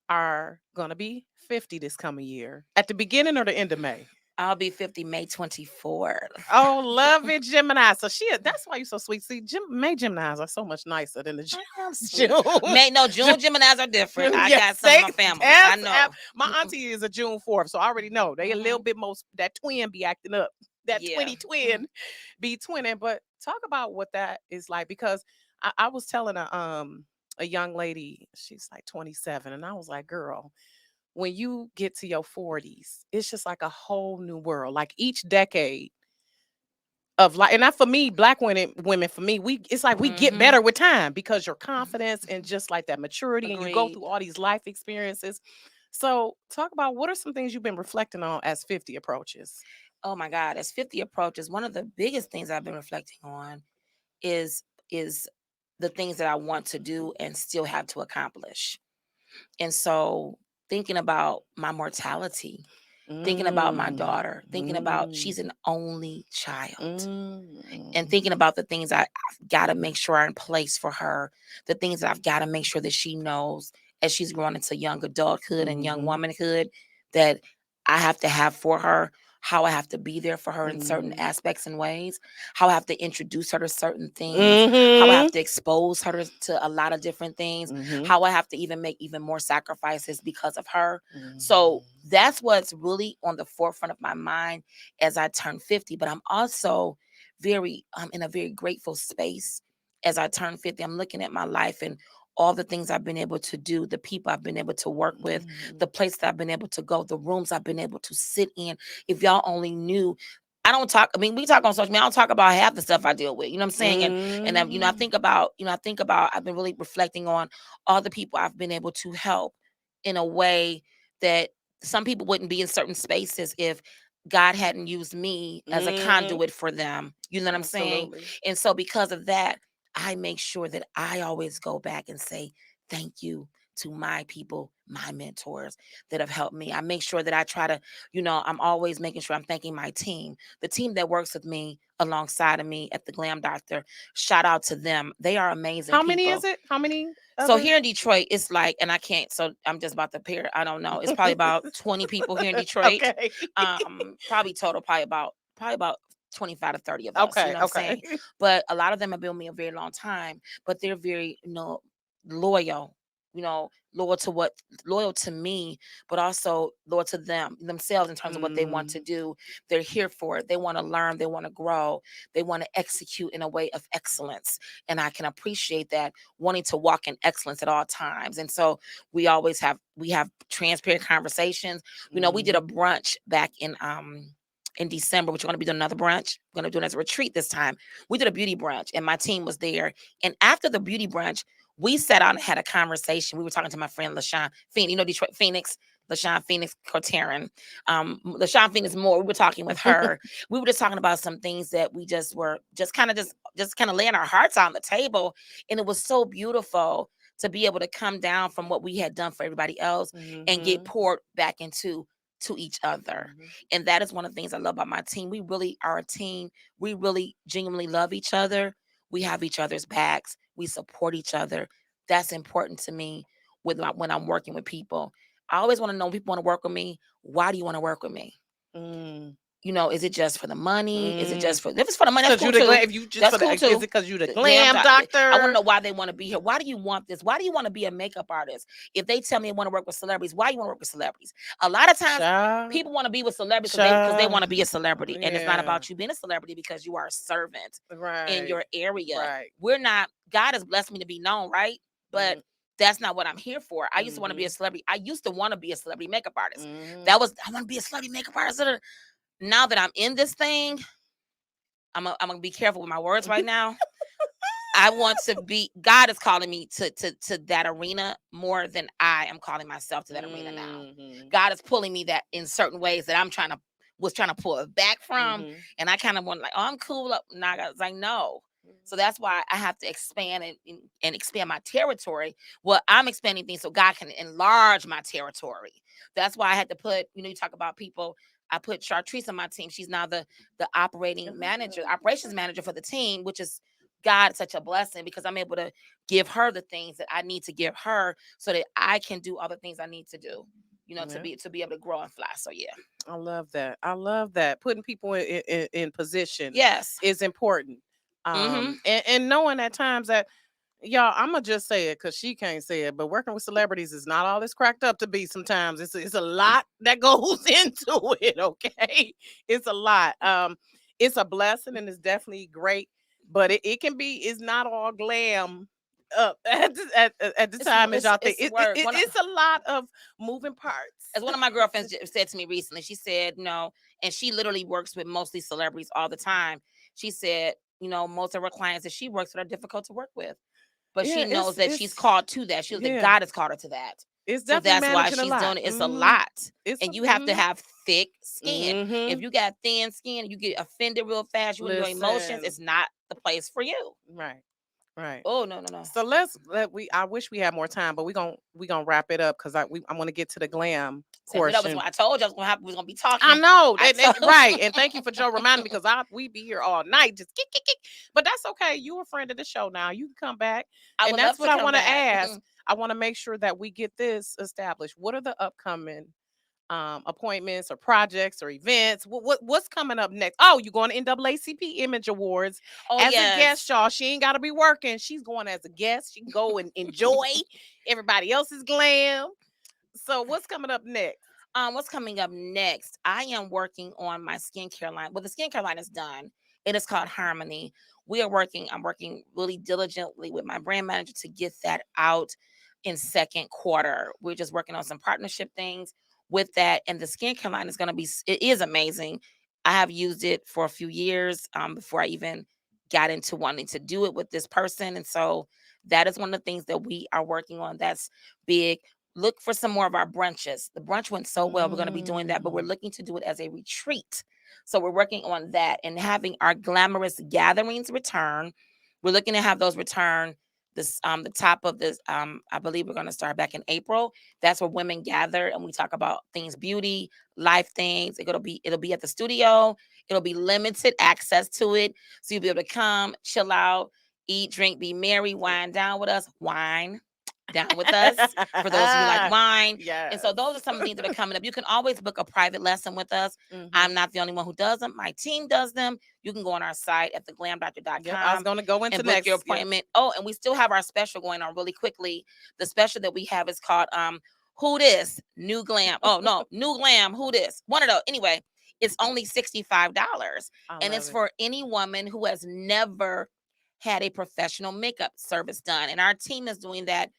are gonna be 50 this coming year, at the beginning or the end of May. I'll be 50 May 24th. Oh, love it, Gemini. So that's why you're so sweet. See, May Geminis are so much nicer than the I am sweet. June. May no June Geminis are different. I Yes, got some of my families. I know. my auntie is a June 4th, so I already know they a little Hmm. bit most that twin be acting up. That Yeah. 20 twin be twinning. But talk about what that is like because I was telling a young lady, she's like 27, and I was like, girl, when you get to your 40s, it's just like a whole new world. Like each decade of life, and not for me, black women for me, it's like we get Hmm. better with time because your confidence and just like that maturity, and you go Agreed. through all these life experiences. So talk about what are some things you've been reflecting on as 50 approaches. Oh my God. As 50 approaches, one of the biggest things I've been reflecting on is the things that I want to do and still have to accomplish. And so thinking about my mortality, thinking about my Mm. daughter, thinking about Mm. she's an only child, and Mm. thinking about the things I've got to make sure are in place for her, the things that I've got to make sure that she knows as she's growing into young adulthood and young Mhm. womanhood, that I have to have for her, how I have to be there for her in certain Mhm. aspects and ways, how I have to introduce her to certain things, how I have Mhm. to expose her to a lot of different things, Mhm. how I have to even make even more sacrifices because of her. So Mhm. that's what's really on the forefront of my mind as I turn 50. But I'm also very in a very grateful space as I turn 50. I'm looking at my life and all the things I've been able to do, the people I've been able to work with, the Mhm. places I've been able to go, the rooms I've been able to sit in. If y'all only knew, I don't talk. I mean, we talk on social media. I don't talk about half the stuff I deal with. You know what I'm saying? And I Mhm. think about, I think about. I've been really reflecting on all the people I've been able to help in a way that some people wouldn't be in certain spaces if God hadn't used me as a Mhm. conduit for them. You know what I'm saying? Absolutely. And so because of that, I make sure that I always go back and say thank you to my people, my mentors that have helped me. I make sure that I try to, I'm always making sure I'm thanking my team, the team that works with me alongside of me at the Glam Doctor. Shout out to them. They are amazing How many is people. it? How many So other? here in Detroit, it's like, and I can't, so I'm just about to pair. I don't know. It's probably about 20 people here in Detroit. Okay. Probably total, probably about 25 to 30 of us, you Okay. know what I'm Okay. saying? But a lot of them have been with me a very long time, but they're very, loyal, loyal to loyal to me, but also loyal to themselves in terms of what they want to Mm. do. They're here for it. They want to learn, they want to grow, they want to execute in a way of excellence. And I can appreciate that, wanting to walk in excellence at all times. And so we have transparent conversations. We did a Mhm. brunch back in December, which we're going to be doing another brunch. We're going to do it as a retreat this time. We did a beauty brunch and my team was there. And after the beauty brunch, we sat down and had a conversation. We were talking to my friend LaShawn Phoenix, Detroit Phoenix, LaShawn Phoenix Coteran. LaShawn Phoenix Moore. We were talking with her. We were just talking about some things that we just were just kind of laying our hearts on the table. And it was so beautiful to be able to come down from what we had done for everybody else and get Mhm. poured back into to each other. Mhm. And that is one of the things I love about my team. We really are a team. We really genuinely love each other. We have each other's backs. We support each other. That's important to me when I'm working with people. I always want to know when people want to work with me. Why do you want to work with me? Mm. Is it just for the money? Is it Mm. just for, if it's for the money, that's Cause cool you the too. glam. If you just That's for the, cool is too. it cause you the The glam glam I want to doctor? know why they want to be here. Why do you want this? Why do you want to be a makeup artist? If they tell me they want to work with celebrities, why you want to work with celebrities? A lot of times Child. people want to be with celebrities because they Child. want to be a celebrity. And it's not Yeah. about you being a celebrity because you are a servant in Right. your area. Right. We're not, God has blessed me to be known, right? But Mm. that's not what I'm here for. I used to want to be a Mhm. celebrity. I used to want to be a celebrity makeup artist. Mhm. I want to be a celebrity makeup artist. Now that I'm in this thing, I'm gonna be careful with my words right now. I want to be. God is calling me to that arena more than I am calling myself to that arena now. Mhm. God is pulling me that in certain ways that was trying to pull it back from, Mhm. and I kind of want like, oh, I'm cool up. Now I was like, no. So that's why I have to expand and expand my territory. Well, I'm expanding things so God can enlarge my territory. That's why I had to put. You talk about people. I put Chartrice on my team. She's now the operations manager for the team, which is God such a blessing because I'm able to give her the things that I need to give her so that I can do other things I need to do, to Yeah. be able to grow and fly. So yeah. I love that. I love that. Putting people in position Yes. is important. Mm-hmm. And knowing at times that y'all, I'm gonna just say it because she can't say it, but working with celebrities is not all it's cracked up to be. Sometimes it's a lot that goes into it. Okay, it's a lot. It's a blessing and it's definitely great, but it can be. It's not all glam. At the time as y'all think It's work. it's a lot of moving parts. As one of my girlfriends said to me recently, she said, no, and she literally works with mostly celebrities all the time. She said, most of her clients that she works with are difficult to work with, but she Yeah, knows that she's it's called to that. She knows that yeah, God has called her to that. it's So definitely that's why managing a she's lot. doing it. It's a lot. It's a And you have to have thick skin. If mm-hmm. you got thin skin, you get offended real fast, you in your emotions, Listen, it's not the place for you. right. Right. Oh no. So I wish we had more time, but we gonna wrap it up because I want to get to the glam So we know portion. I told you I was gonna happen. We was gonna be I talking. know, I told right. And thank you for Joe reminding me because we be here all night just kick. But that's okay. You a friend of the show now. You can come back, I and would love that's what to I come want to back. ask. I want to make sure that we get this established. What are the upcoming appointments or projects or events? What's coming up next? Oh, you going to NAACP Image Awards Oh as a guest, yes. y'all. She ain't got to be working. She's going as a guest. She can go and enjoy everybody else's glam. So what's coming up next? What's coming up next? I am working on my skincare line. Well, the skincare line is done. It is called Harmony. I'm working really diligently with my brand manager to get that out in second quarter. We're just working on some partnership things with that. And the skincare line is it is amazing. I have used it for a few years before I even got into wanting to do it with this person. And so that is one of the things that we are working on. That's big. Look for some more of our brunches. The brunch went so well. We're going to be doing that, but we're looking to do it as a retreat. So we're working on that and having our glamorous gatherings return. We're looking to have those return the top of this. I believe we're going to start back in April. That's where women gather and we talk about things, beauty, life things. It'll be at the studio. It'll be limited access to it. So you'll be able to come, chill out, eat, drink, be merry, wine down with us. Wine down with us for those of you like wine. Yes. And so those are some things that are coming up. You can always book a private lesson with us. I'm not the only one who does them. My team does them. You can go on our site at theglamdoctor.com. Yep, I was going to go into and book your appointment. Yep. Oh, and we still have our special going on really quickly. The special that we have is called Who This? New Glam. Oh, no, New Glam. Who This? One of those. Anyway, it's only $65. And it's for any woman who has never had a professional makeup service done. And our team is doing that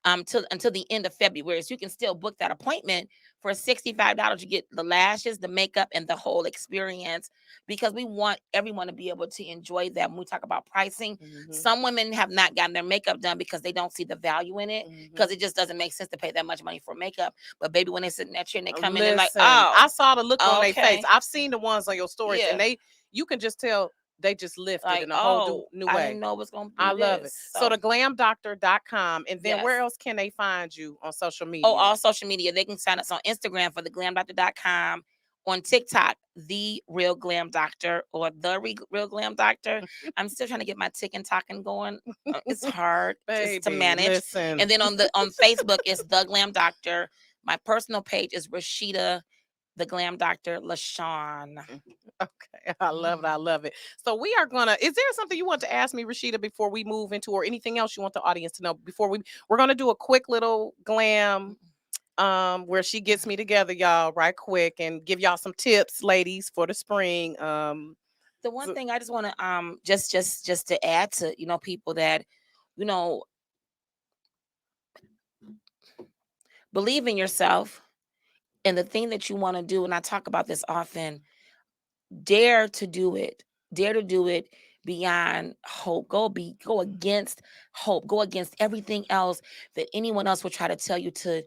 until the end of February. So you can still book that appointment for $65. You get the lashes, the makeup, and the whole experience because we want everyone to be able to enjoy that. When we talk about pricing, some women have not gotten their makeup done because they don't see the value in it because it just doesn't make sense to pay that much money for makeup. But baby, when they sit in that chair and they come in, they're like, oh, I saw the look on their face. I've seen the ones on your stories and you can just tell they just lifted like, in a whole new way. I didn't know it was going to be I love it. So the glamdoctor.com. And then where else can they find you on social media? Oh, all social media. They can sign us on Instagram for theglamdoctor.com, on TikTok, The Real Glam Doctor or The Real Glam Doctor. I'm still trying to get my talking going. It's hard just to manage. Listen. And then on Facebook, it's The Glam Doctor. My personal page is Rashida the Glam Doctor LaShawn. Okay, I love it. So we are gonna. Is there something you want to ask me, Rashida, before we move into, or anything else you want the audience to know before we're gonna do a quick little glam, where she gets me together, y'all, right quick, and give y'all some tips, ladies, for the spring. The one thing I just want to just to add to people that believe in yourself and the thing that you want to do, and I talk about this often. Dare to do it beyond hope. Go against hope. Go against everything else that anyone else will try to tell you to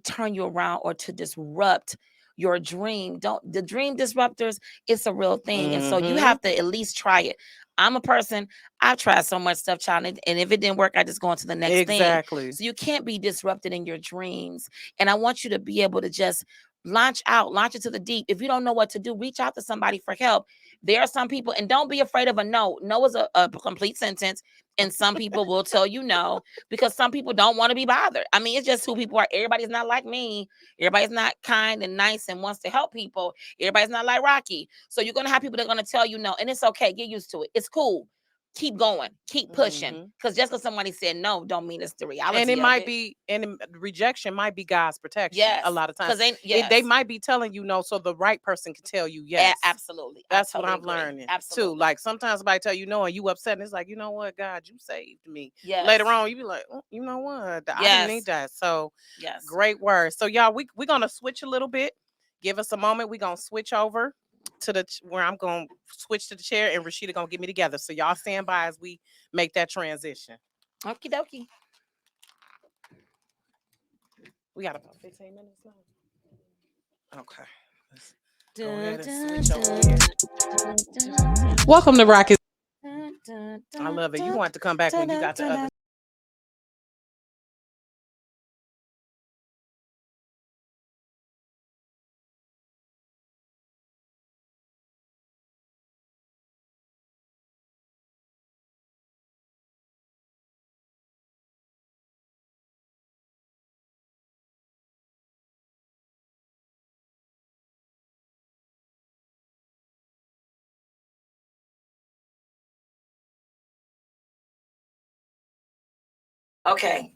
turn you around or to disrupt your dream. The dream disruptors, it's a real thing. And so you have to at least try it. I'm a person, I've tried so much stuff, child, and if it didn't work, I just go on to the next thing. So you can't be disrupted in your dreams. And I want you to be able to just launch into the deep. If you don't know what to do, reach out to somebody for help. There are some people, and don't be afraid of a no. No is a complete sentence. And some people will tell you no because some people don't want to be bothered. I mean, it's just who people are. Everybody's not like me. Everybody's not kind and nice and wants to help people. Everybody's not like Rocki. So you're going to have people that are going to tell you no. And it's okay. Get used to it. It's cool. Keep going. Keep pushing. Because just because somebody said no don't mean it's the reality. And it might be, and rejection might be God's protection. Yes. A lot of times. Because they might be telling you no, so the right person can tell you yes. Absolutely. That's what I'm learning. Absolutely. Too. Like sometimes somebody tell you no and you upset, and it's like, you know what, God, you saved me. Yes. Later on, you be like, oh, you know what? I didn't need that. So great word. So y'all, we're gonna switch a little bit. Give us a moment. We're gonna switch over to where I'm gonna switch to the chair, and Rashida gonna get me together. So y'all stand by as we make that transition. Okie dokie. We got about 15 minutes now. Okay. Let's go ahead and switch over here. Welcome to Rocki. I love it. You want to come back when you got the other. Okay.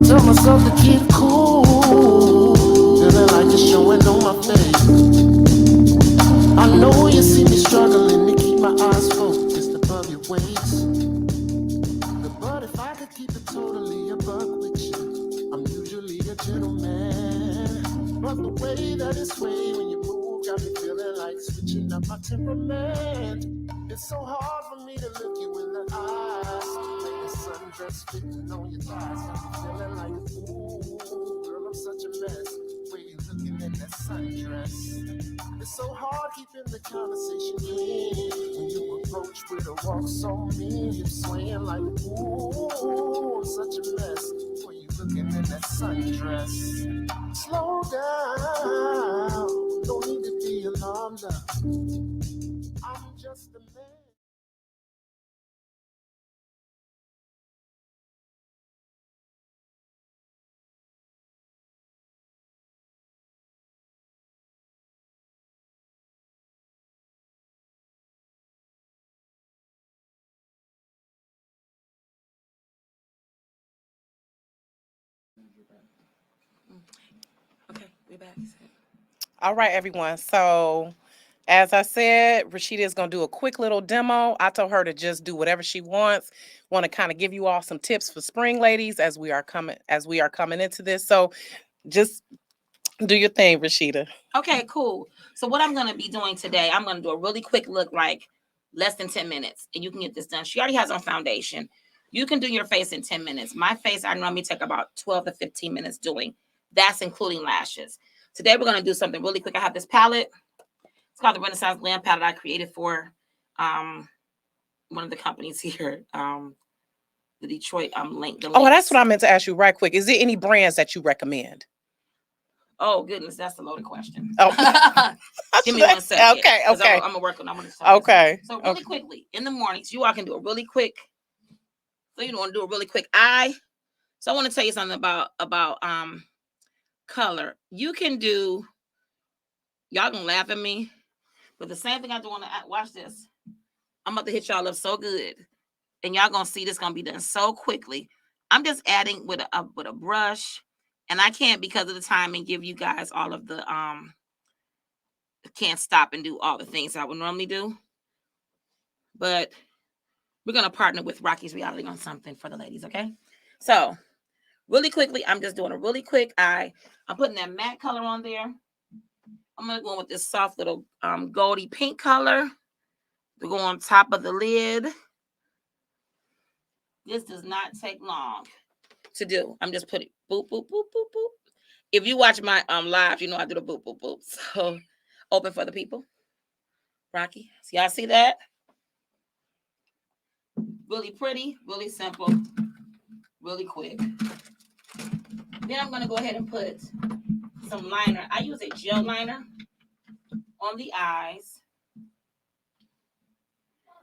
Tell myself to keep cool, feeling like it's showing on my face. I know you see me struggling to keep my eyes focused above your waist. But if I could keep it totally a buck with you, I'm usually a gentleman. But the way that it's way when you move got me feeling like switching up my temperament. It's so hard for me to look you in the eyes. Like the sundress fitting on your thighs, got me feeling like, ooh, girl, I'm such a mess. Way you looking in that sundress. It's so hard keeping the conversation in when you approach with a walk so mean. You're swaying like, ooh, I'm such a mess. When you looking in that sundress, slow down. Don't need to be alarmed. I'm just a man. Okay, we're back. All right, everyone. So, as I said, Rashida is going to do a quick little demo. I told her to just do whatever she wants. Want to kind of give you all some tips for spring ladies as we are coming into this. So, just do your thing, Rashida. Okay, cool. So what I'm going to be doing today, I'm going to do a really quick look, like less than 10 minutes, and you can get this done. She already has on foundation. You can do your face in 10 minutes. My face, I normally take about 12 to 15 minutes doing. That's including lashes. Today, we're going to do something really quick. I have this palette. It's called the Renaissance Glam palette I created for one of the companies here, the Detroit link. Oh, that's what I meant to ask you right quick. Is there any brands that you recommend? Oh, goodness, that's a loaded question. Oh. Give me 1 second. Okay. I'm going to work on it. Okay. So really quickly, in the mornings, you all can do a really quick. So you want to do a really quick eye. So I want to tell you something about color. You can do, y'all gonna laugh at me, but the same thing I do want to watch this. I'm about to hit y'all up so good, and y'all gonna see this gonna be done so quickly. I'm just adding with a brush, and I can't, because of the time, and give you guys all of the can't stop and do all the things I would normally do. But we're gonna partner with Rocki's Reality on something for the ladies, okay? So really quickly, I'm just doing a really quick eye. I'm putting that matte color on there. I'm gonna go in with this soft little goldy pink color to go on top of the lid. This does not take long to do. I'm just putting boop, boop, boop, boop, boop. If you watch my live, you know I do the boop, boop, boop. So open for the people. Rocki. So y'all see that? Really pretty, really simple, really quick. Then I'm gonna go ahead and put some liner. I use a gel liner on the eyes.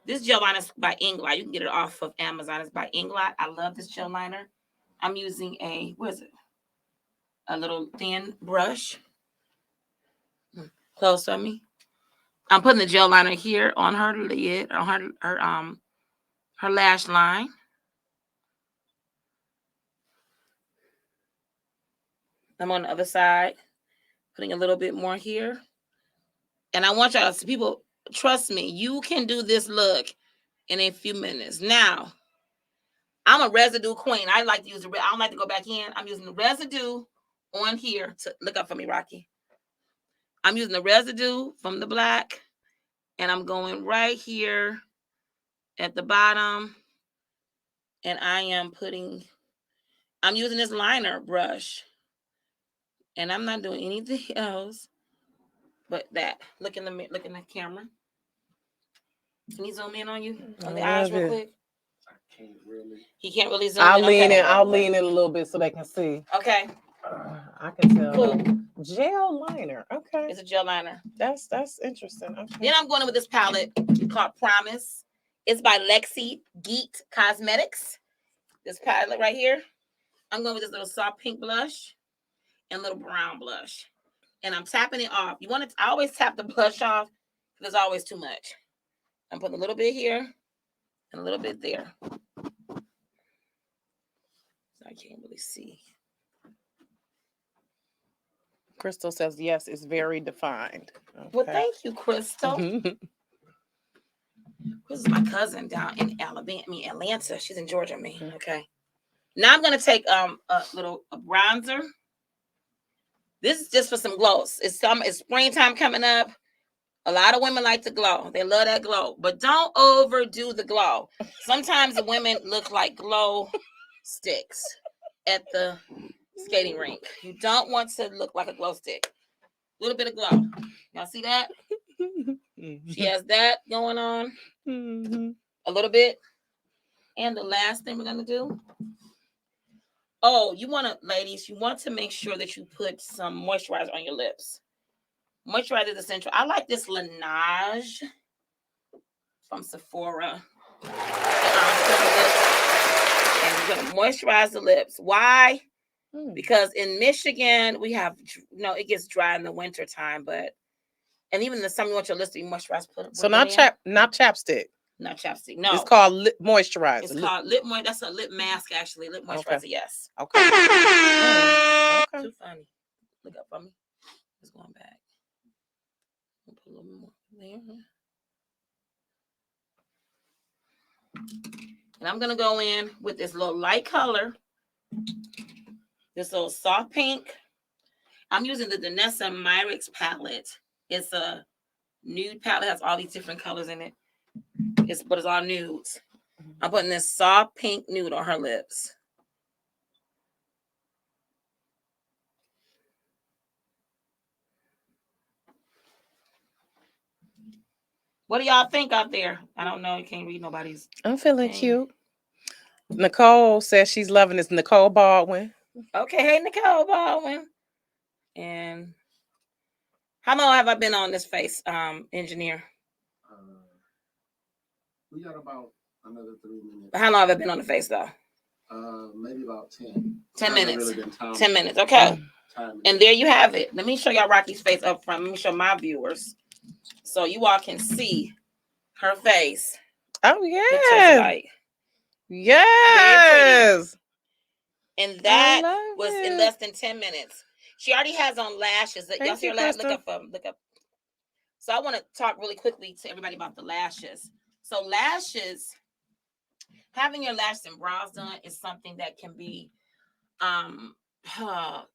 This gel liner is by Inglot. You can get it off of Amazon. It's by Inglot. I love this gel liner. I'm using a little thin brush. Close on me. I'm putting the gel liner here on her lid, on her lash line. I'm on the other side, putting a little bit more here. And I want y'all to, people, trust me, you can do this look in a few minutes. Now, I'm a residue queen. I like to use I don't like to go back in. I'm using the residue on here to look up for me, Rocki. I'm using the residue from the black, and I'm going right here at the bottom, and I'm using this liner brush And I'm not doing anything else but that. Look in the camera. Can you zoom in on you on the eyes real quick? I can't really. He can't really zoom I'll in. lean Okay. in. I'll lean in a little bit so they can see. Okay. I can tell. Cool. Gel liner. Okay. It's a gel liner. That's interesting. Okay. Then I'm going in with this palette called Promise. It's by Lexi Geeked Cosmetics. This palette right here. I'm going with this little soft pink blush and little brown blush. And I'm tapping it off. I always tap the blush off because there's always too much. I'm putting a little bit here and a little bit there. I can't really see. Crystal says, yes, it's very defined. Okay. Well, thank you, Crystal. This is my cousin down in Atlanta. She's in Georgia, me. Okay. Now I'm going to take a bronzer. This is just for some glows. It's springtime coming up. A lot of women like to glow. They love that glow. But don't overdo the glow. Sometimes the women look like glow sticks at the skating rink. You don't want to look like a glow stick. A little bit of glow. Y'all see that? She has that going on. A little bit. And the last thing we're going to do. Oh, ladies, you want to make sure that you put some moisturizer on your lips. Moisturizer is essential. I like this Laneige from Sephora. And you're going to moisturize the lips. Why? Because in Michigan, we have, it gets dry in the winter time, and even in the summer, you want your lips to be moisturized. So not chapstick. Not chapstick. No. It's called lip moisturizer. It's called lip moisturizer. That's a lip mask, actually. Lip moisturizer, okay. Yes. Okay. Okay. Too funny. Look up for me. It's going back. I'll put a little more there. And I'm going to go in with this little light color. This little soft pink. I'm using the Danessa Myrix palette. It's a nude palette. It has all these different colors in it. But it's all nudes. I'm putting this soft pink nude on her lips. What do y'all think out there? I don't know. You can't read nobody's. I'm feeling cute. Nicole says she's loving this. Nicole Baldwin. Okay, hey, Nicole Baldwin. And how long have I been on this face, engineer? We got about another 3 minutes. How long have I been on the face, though? Maybe about 10. 10 minutes. Really 10 minutes, okay. And there you have it. Let me show y'all Rocki's face up front. Let me show my viewers. So you all can see her face. Oh, yeah. Yes. And that was in less than 10 minutes. She already has on lashes. Y'all see her lashes? Look up. So I want to talk really quickly to everybody about the lashes. So lashes, having your lashes and brows done is something that can be,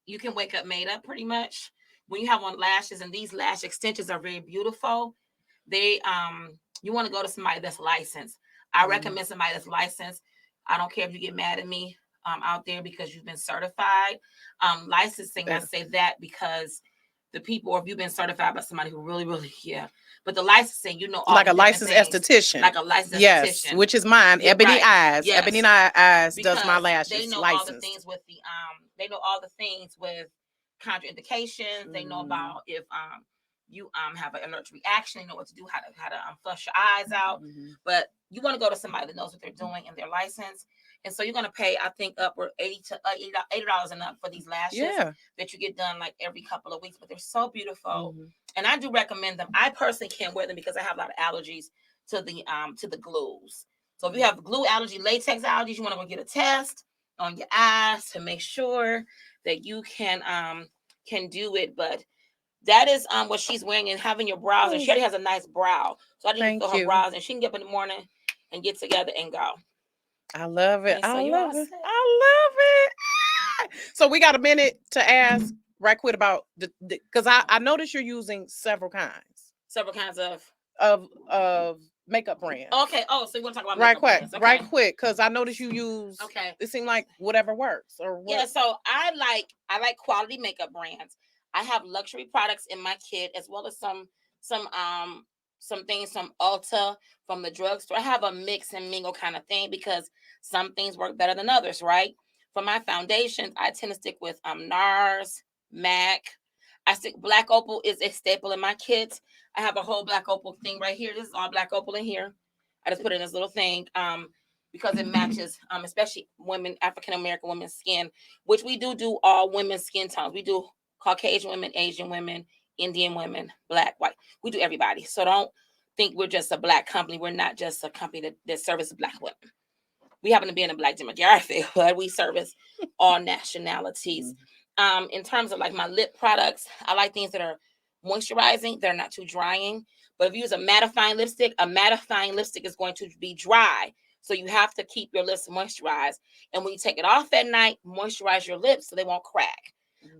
you can wake up made up pretty much. When you have on lashes, and these lash extensions are very beautiful, you want to go to somebody that's licensed. I recommend somebody that's licensed. I don't care if you get mad at me out there because you've been certified. Licensing, I say that because the people, or if you've been certified by somebody who really, really, But the licensing, all like a licensed esthetician. Like a licensed esthetician. Which is mine. Ebony Eyes. Yes. Ebony Eyes because does my lashes. They know licensed. All the things with they know all the things with contraindications. They know about if you have an allergic reaction. They know what to do, how to flush your eyes out. But you want to go to somebody that knows what they're doing and they're licensed. And so you're going to pay, I think, upward $80 and up for these lashes that you get done like every couple of weeks. But they're so beautiful. And I do recommend them. I personally can't wear them because I have a lot of allergies to the glues. So if you have glue allergy, latex allergies, you want to go get a test on your eyes to make sure that you can do it. But that is what she's wearing, and having your brows. And she already has a nice brow. So I didn't fill her brows, and she can get up in the morning and get together and go. I love it. So I love it. I love it. So we got a minute to ask right quick about because I noticed you're using several kinds. Several kinds of makeup brands. Okay. Oh, so you want to talk about makeup brands? Okay. Right quick, because I noticed you use. Okay. It seemed like whatever works or what. Yeah. So I like quality makeup brands. I have luxury products in my kit as well as some things from Ulta, from the drugstore. I have a mix and mingle kind of thing because some things work better than others, right? For my foundations, I tend to stick with NARS, MAC. I stick Black Opal is a staple in my kit. I have a whole Black Opal thing right here. This is all Black Opal in here. I just put it in this little thing because it matches, especially women, African American women's skin, which we do all women's skin tones. We do Caucasian women, Asian women, Indian women, Black, white. We do everybody. So don't think we're just a Black company. We're not just a company that services Black women. We happen to be in a Black demographic, but we service all nationalities. In terms of like my lip products, I like things that are moisturizing. They're not too drying. But if you use a mattifying lipstick is going to be dry. So you have to keep your lips moisturized. And when you take it off at night, moisturize your lips so they won't crack.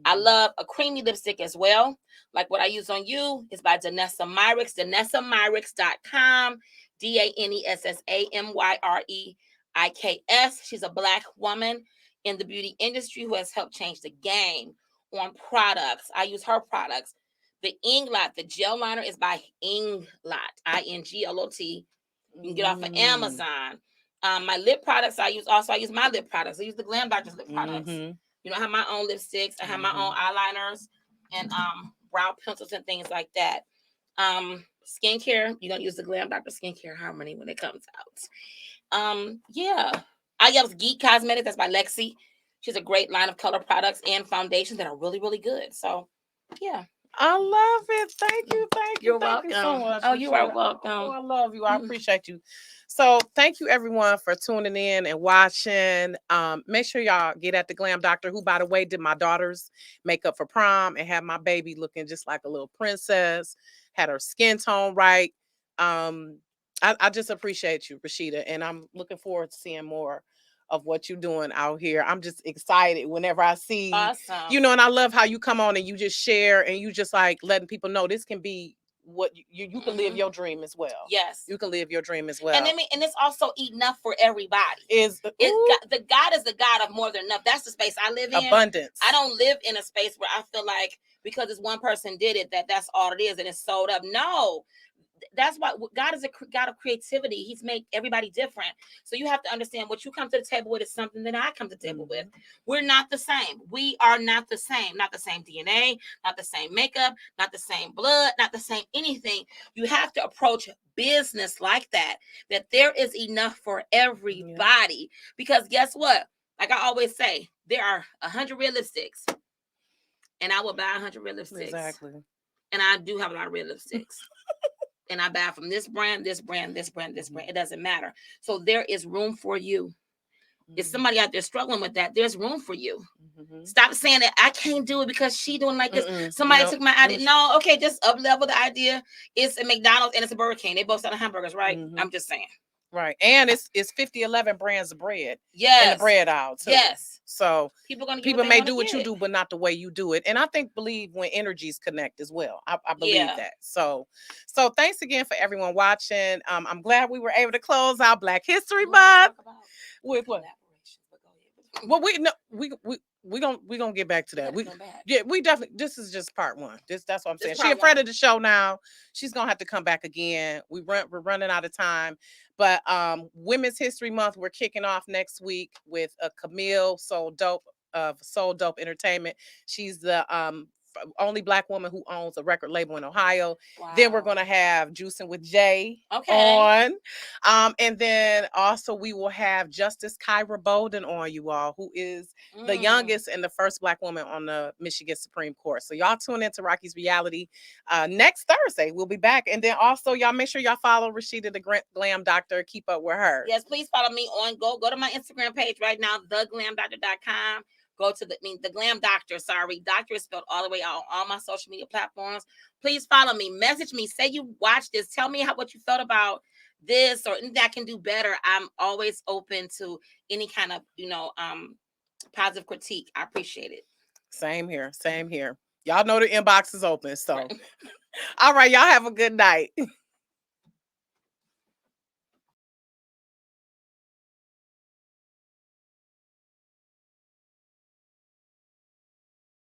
I love a creamy lipstick as well. Like what I use on you is by Danessa Myricks, DanessaMyriks.com, DanessaMyriks. She's a Black woman in the beauty industry who has helped change the game on products. I use her products. The Inglot, the gel liner is by Inglot, Inglot. You can get off of Amazon. My lip products, I use my lip products. I use the Glam Doctor's lip products. You know, I have my own lipsticks. I have my own eyeliners and brow pencils and things like that. Skincare, you're gonna use the Glam Doctor Skincare Harmony when it comes out. Yeah. I use Geek Cosmetics, that's by Lexi. She's a great line of color products and foundations that are really, really good. So yeah. I love it. Thank you. You're welcome. Thank you so much. Oh, you are welcome. Oh, I love you. I appreciate you. So thank you everyone for tuning in and watching. Make sure y'all get at the Glam Doctor, who, by the way, did my daughter's makeup for prom and had my baby looking just like a little princess, had her skin tone right. I just appreciate you, Rashida, and I'm looking forward to seeing more of what you're doing out here. I'm just excited whenever I see, awesome. And I love how you come on and you just share and you just like letting people know this can be what you can live your dream as well. Yes, you can live your dream as well. And it's also enough for everybody. The God is the God of more than enough. That's the space I live in. Abundance. I don't live in a space where I feel like because this one person did it that's all it is and it's sold up. No. That's why God is a God of creativity. He's made everybody different. So you have to understand what you come to the table with is something that I come to the table with. We're not the same. We are not the same. Not the same DNA, not the same makeup, not the same blood, not the same anything. You have to approach business like that there is enough for everybody. Because guess what? Like I always say, there are 100 red lipsticks. And I will buy 100 red lipsticks. Exactly. And I do have a lot of red lipsticks. And I buy from this brand, this brand, this brand, this brand. It doesn't matter. So there is room for you. If somebody out there struggling with that, there's room for you. Stop saying that I can't do it because she doing like this. Somebody took my idea. No, okay, just up level the idea. It's a McDonald's and it's a Burger King. They both sell hamburgers, right? I'm just saying. Right. And it's 11 brands of bread. Yes. In the bread aisle too. Yes. So people may do what you do, but not the way you do it. And I believe when energies connect as well. I believe that. So thanks again for everyone watching. I'm glad we were able to close out Black History Month. With what? Well, we're gonna get back to that. We definitely, this is just part one. That's what I'm saying. She's a friend of the show now. She's gonna have to come back again. We're running out of time. But Women's History Month, we're kicking off next week with Camille Soul Dope of Soul Dope Entertainment. She's the only Black woman who owns a record label in Ohio. Wow. Then we're gonna have Juicing with Jay on. And then also we will have Justice Kyra Bolden on, you all, who is the youngest and the first Black woman on the Michigan Supreme Court. So y'all tune into Rocki's Reality next Thursday. We'll be back. And then also y'all make sure y'all follow Rashida the Glam Doctor. Keep up with her. Yes, please follow me on go to my Instagram page right now, theglamdoctor.com. Go to the Glam Doctor. Sorry, doctor is spelled all the way out on all my social media platforms. Please follow me. Message me. Say you watched this. Tell me what you felt about this or anything I can do better. I'm always open to any kind of positive critique. I appreciate it. Same here. Y'all know the inbox is open. So, all right, y'all have a good night.